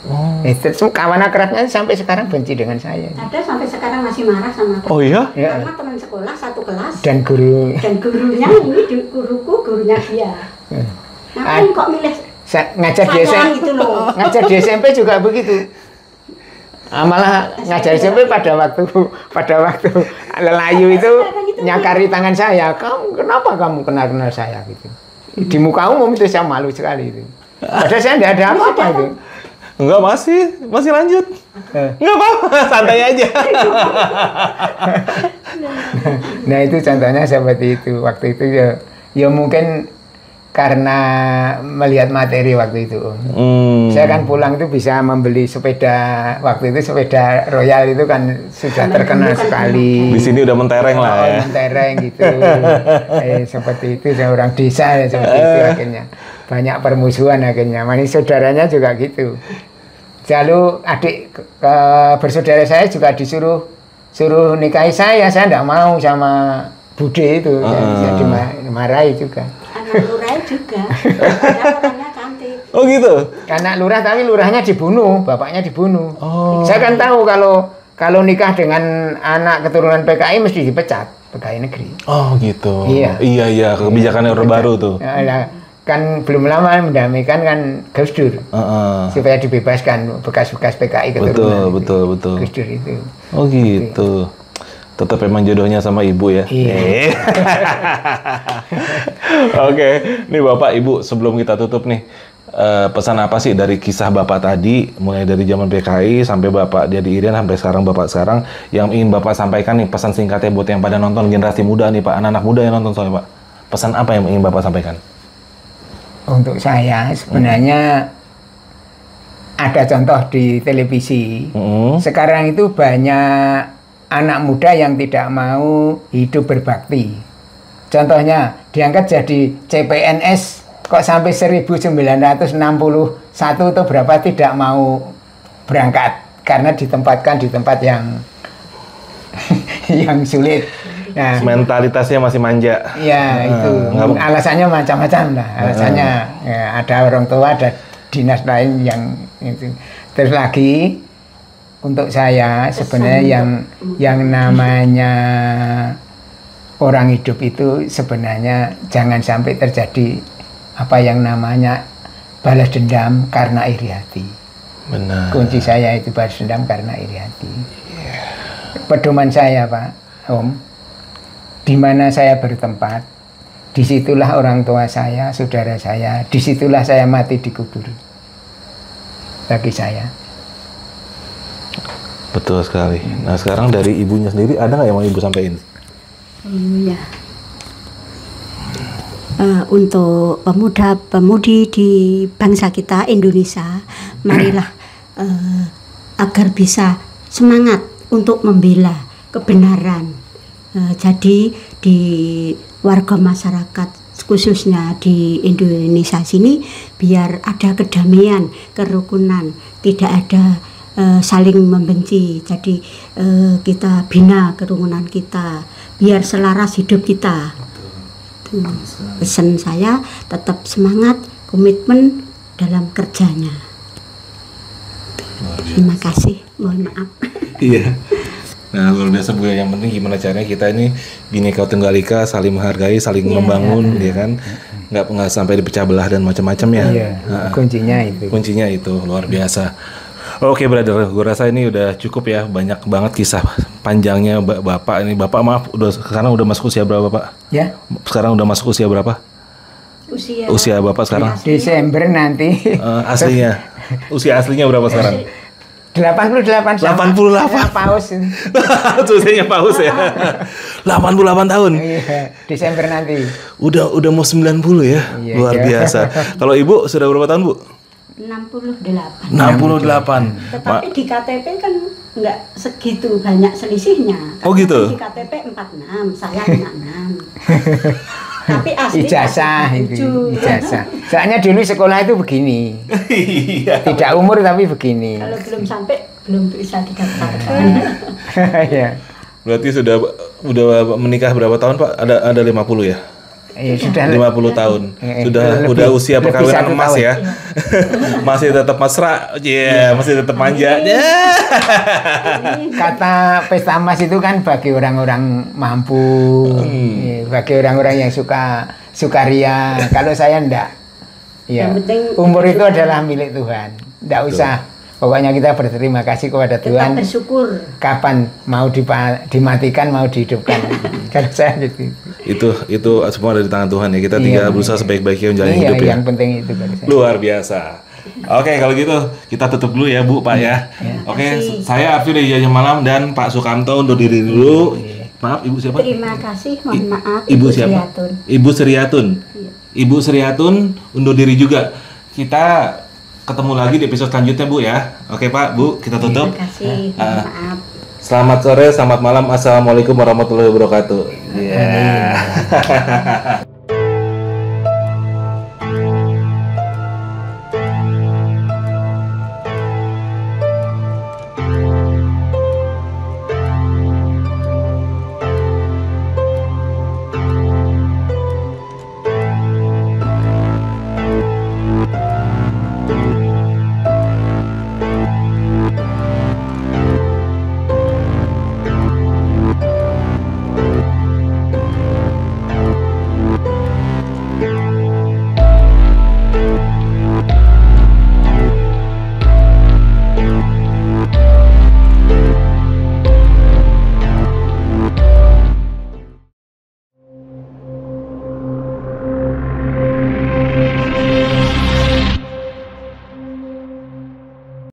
Oh. Itu kawan akrabnya sampai sekarang benci dengan saya. Ada sampai sekarang masih marah sama aku. Oh iya? Karena teman sekolah satu kelas. Dan gurunya ini guruku, gurunya dia. Ngapain kok milih ngajar di SMP? gitu loh. Ngajar di SMP juga begitu. Malah ngajar SMP pada waktu lelayu itu nyakari tangan saya. Kenapa kamu kenal saya gitu? Di muka umum itu saya malu sekali itu. Padahal saya tidak ada apa-apa itu. Enggak, masih lanjut. Enggak apa-apa, santai aja. Nah itu contohnya seperti itu. Waktu itu ya mungkin karena melihat materi waktu itu. Saya kan pulang itu bisa membeli sepeda. Waktu itu sepeda Royal itu kan sudah terkenal sekali. Di sini udah mentereng lah ya. Mentereng gitu. Seperti itu, saya orang desa seperti itu akhirnya. Banyak permusuhan akhirnya. Manis saudaranya juga gitu. Lalu adik bersaudara saya juga suruh nikahi saya tidak mau sama Bude itu. Saya dimarahi juga. Anak lurah juga. Orangnya cantik. Oh gitu? Anak lurah tapi lurahnya dibunuh, bapaknya dibunuh. Oh. Saya kan tahu kalau nikah dengan anak keturunan PKI mesti dipecat, PKI negeri. Oh gitu. Iya, kebijakan yang baru tuh. Kan belum lama mendamaikan kan Gus Dur. Supaya dibebaskan bekas-bekas PKI keturunan. Betul. Gus Dur itu. Oh gitu. Tetap emang jodohnya sama ibu ya. Iya. Oke, nih Bapak Ibu sebelum kita tutup nih, pesan apa sih dari kisah Bapak tadi, mulai dari zaman PKI sampai Bapak dia di Irian sampai sekarang Bapak sekarang, yang ingin Bapak sampaikan nih, pesan singkatnya buat yang pada nonton, generasi muda nih Pak, anak-anak muda yang nonton soalnya Pak. Pesan apa yang ingin Bapak sampaikan? Untuk saya sebenarnya ada contoh di televisi. Sekarang itu banyak anak muda yang tidak mau hidup berbakti. Contohnya diangkat jadi CPNS kok sampai 1961 atau berapa tidak mau berangkat karena ditempatkan di tempat yang yang sulit. Nah, mentalitasnya masih manja. Ya itu alasannya macam-macam lah. Alasannya ya, ada orang tua, ada dinas lain yang itu. Terus lagi untuk saya sebenarnya yang namanya orang hidup itu sebenarnya jangan sampai terjadi apa yang namanya balas dendam karena iri hati. Benar. Kunci saya itu balas dendam karena iri hati. Pedoman saya Pak Om, di mana saya bertempat, disitulah orang tua saya, saudara saya, disitulah saya mati dikubur. Bagi saya. Betul sekali. Nah sekarang dari ibunya sendiri ada nggak yang mau ibu sampaikan? Iya. Untuk pemuda-pemudi di bangsa kita Indonesia, marilah agar bisa semangat untuk membela kebenaran, Jadi di warga masyarakat khususnya di Indonesia sini biar ada kedamaian, kerukunan, tidak ada saling membenci. Jadi kita bina kerukunan kita biar selaras hidup kita. Pesan saya tetap semangat, komitmen dalam kerjanya. Terima kasih, mohon maaf. Iya. Nah, luar biasa Bu. Yang penting gimana caranya kita ini Bhinneka Tunggal Ika, saling menghargai, saling membangun, ya kan? Nggak sampai dipecah belah dan macam-macam ya. Iya, kuncinya itu. Kuncinya itu luar biasa. Oke, brother, gue rasa ini udah cukup ya. Banyak banget kisah panjangnya Bapak ini. Bapak maaf, sekarang udah masuk usia berapa, Pak? Ya. Sekarang udah masuk usia berapa? Usia Bapak sekarang? Desember nanti. Aslinya. Usia aslinya berapa sekarang? 88 sama 88. paus. Usianya paus ya. 88 tahun. Iya, Desember nanti. Udah mau 90 ya. Iya, Luar iya. biasa. Kalau Ibu sudah berapa tahun, Bu? 68. 68. Tetapi di KTP kan nggak segitu banyak selisihnya. Oh, gitu? Karena di KTP 46, saya 66. Tapi asli Ijazah itu, 47. ijazah. Soalnya dulu sekolah itu begini. Iya. Tidak umur tapi begini. Kalau belum sampai belum bisa didaftarkan. Ya. Berarti udah menikah berapa tahun, Pak? Ada 50 ya? Ya, sudah 50 tahun. Udah usia lebih perkawinan 1 emas tahun. ya. Masih tetap mesra. Masih tetap manja. Kata pesta emas itu kan bagi orang-orang mampu, ya, bagi orang-orang yang sukaria. Kalau saya enggak. Ya. Yang penting Umur itu adalah milik Tuhan. Enggak usah. Pokoknya kita berterima kasih kepada tetap Tuhan. bersyukur. Kapan mau dimatikan, mau dihidupkan. Kalau saya gitu. Itu semua dari tangan Tuhan ya. Kita tinggal berusaha sebaik-baiknya menjalani Iya, hidup ya. yang penting itu kalau saya. Luar biasa. Oke, kalau gitu kita tutup dulu ya, Bu, Pak ya. Oke, saya Arfi dari Jajah Malam dan Pak Sukamto undur diri dulu. Maaf, Ibu siapa? Terima kasih, mohon maaf. Ibu siapa? Sriatun. Ibu Sriatun. Iya. Ibu Sriatun undur diri juga. Kita ketemu lagi di episode selanjutnya, Bu ya. Oke, Pak, Bu, kita tutup. Terima kasih, mohon maaf. Selamat sore, selamat malam. Assalamualaikum warahmatullahi wabarakatuh. Iya.